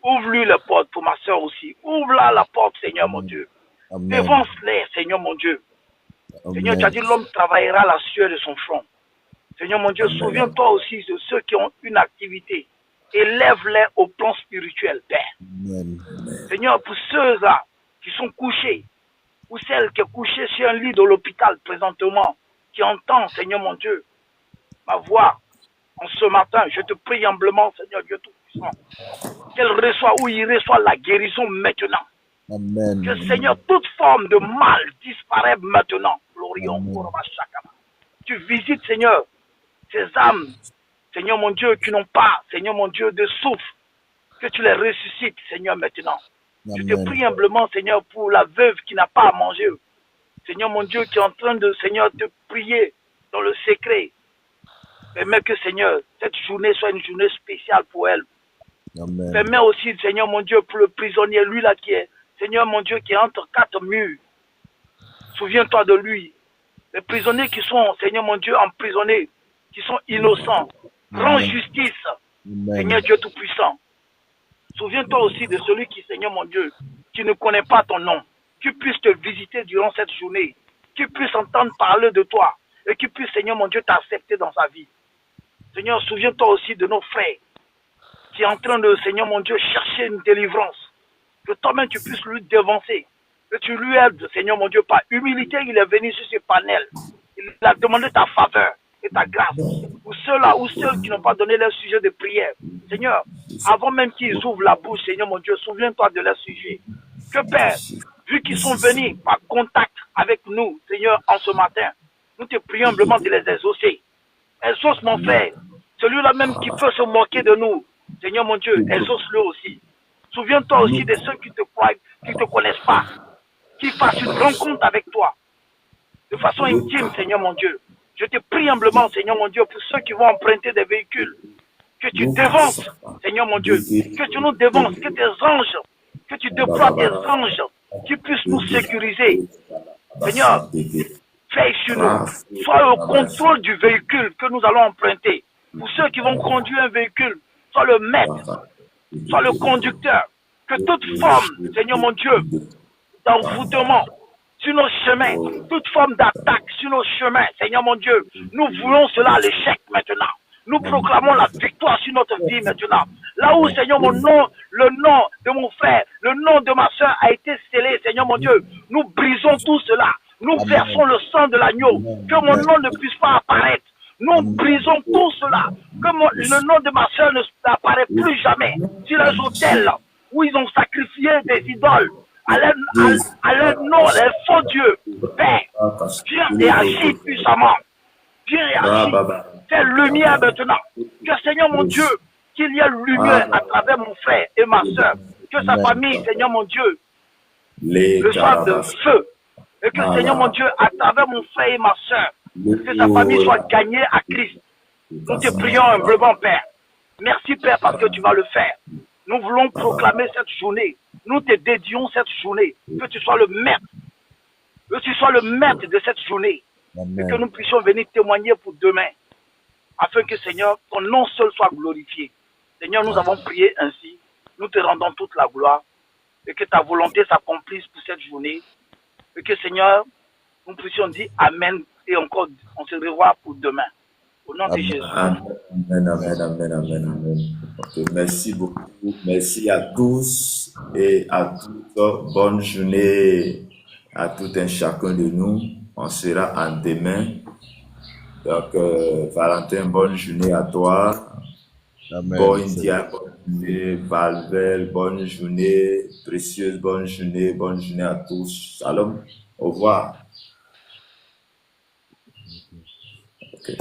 Speaker 2: ouvre-lui la porte pour ma soeur aussi. Ouvre-la la porte, Seigneur mon Dieu. Dévance-les, Seigneur mon Dieu. Seigneur, tu as dit l'homme travaillera la sueur de son front. Seigneur mon Dieu, souviens-toi aussi de ceux qui ont une activité. Élève-les au plan spirituel, Père. Seigneur, pour ceux-là qui sont couchés, ou celle qui est couchée sur un lit de l'hôpital présentement, qui entend, Seigneur mon Dieu, ma voix en ce matin, je te prie humblement, Seigneur Dieu Tout-Puissant, qu'elle reçoit ou il reçoit la guérison maintenant.
Speaker 4: Amen.
Speaker 2: Que, Seigneur, toute forme de mal disparaît maintenant. Tu visites, Seigneur, ces âmes, Seigneur mon Dieu, qui n'ont pas, Seigneur mon Dieu, de souffle, que tu les ressuscites, Seigneur, maintenant. Je te prie humblement, Seigneur, pour la veuve qui n'a pas à manger. Seigneur mon Dieu, qui est en train de, Seigneur, te prier dans le secret. Permets que, Seigneur, cette journée soit une journée spéciale pour elle.
Speaker 4: Amen.
Speaker 2: Permets aussi, Seigneur mon Dieu, pour le prisonnier, lui là qui est, Seigneur mon Dieu, qui est entre 4 murs. Souviens-toi de lui. Les prisonniers qui sont, Seigneur mon Dieu, emprisonnés, qui sont innocents. Rends justice, Seigneur Dieu Tout-Puissant. Souviens-toi aussi de celui qui, Seigneur mon Dieu, qui ne connaît pas ton nom, qui puisse te visiter durant cette journée, qui puisse entendre parler de toi, et qui puisse, Seigneur mon Dieu, t'accepter dans sa vie. Seigneur, souviens-toi aussi de nos frères, qui est en train de, Seigneur mon Dieu, chercher une délivrance. Que toi-même tu puisses lui devancer, que tu lui aides, Seigneur mon Dieu, par humilité, il est venu sur ce panel. Il a demandé ta faveur et ta grâce. Pour ceux-là ou ceux qui n'ont pas donné leur sujet de prière. Seigneur, avant même qu'ils ouvrent la bouche, Seigneur mon Dieu, souviens-toi de leur sujet. Que Père, vu qu'ils sont venus par contact avec nous, Seigneur, en ce matin, nous te prions humblement de les exaucer. Exauce mon frère, celui-là même qui peut se moquer de nous. Seigneur mon Dieu, exauce-le aussi. Souviens-toi aussi de ceux qui te croient, qui ne te connaissent pas, qui fassent une rencontre avec toi. de façon intime, Seigneur mon Dieu. Je te prie humblement, Seigneur mon Dieu, pour ceux qui vont emprunter des véhicules, que tu dévances, Seigneur mon Dieu, que tu nous dévances, que tes anges, que tu déploies tes anges, qui puissent nous sécuriser. Seigneur, veille sur nous, sois au contrôle du véhicule que nous allons emprunter. Pour ceux qui vont conduire un véhicule, sois le maître, sois le conducteur. Que toute forme, Seigneur mon Dieu, d'envoûtement sur nos chemins, toute forme d'attaque sur nos chemins, Seigneur mon Dieu, nous voulons cela à l'échec maintenant. Nous proclamons la victoire sur notre vie maintenant. Là où, Seigneur mon nom, le nom de mon frère, le nom de ma soeur a été scellé, Seigneur mon Dieu, nous brisons tout cela. Nous versons le sang de l'agneau, que mon nom ne puisse pas apparaître. Nous brisons tout cela, que le nom de ma soeur ne apparaît plus jamais sur les autels où ils ont sacrifié des idoles. À leur nom, les faux dieux. Père, viens et agis puissamment. Viens et agis. Fais lumière maintenant. Que Seigneur mon Dieu, qu'il y ait lumière à travers mon frère et ma soeur. Que sa famille, Seigneur mon Dieu, le soit de feu. Et que Seigneur mon Dieu, à travers mon frère et ma soeur, que sa famille soit gagnée à Christ. Nous te prions humblement, Père. Merci, Père, parce que tu vas le faire. Nous voulons proclamer cette journée. Nous te dédions cette journée. Que tu sois le maître. Que tu sois le maître de cette journée. Et que nous puissions venir témoigner pour demain. Afin que, Seigneur, ton nom seul soit glorifié. Seigneur, nous avons prié ainsi. Nous te rendons toute la gloire. Et que ta volonté s'accomplisse pour cette journée. Et que, Seigneur, nous puissions dire Amen. Et encore, on se revoit pour demain. Au nom de Jésus.
Speaker 1: Amen, amen, amen, amen, amen. Okay, merci beaucoup. Merci à tous et à toutes. Bonne journée à tout un chacun de nous. On sera en demain. Donc, Valentin, bonne journée à toi.
Speaker 4: Amen.
Speaker 1: Bon India, bonne journée. Valvel, bonne journée. Précieuse, bonne journée. Bonne journée à tous. Shalom. Au revoir. Okay.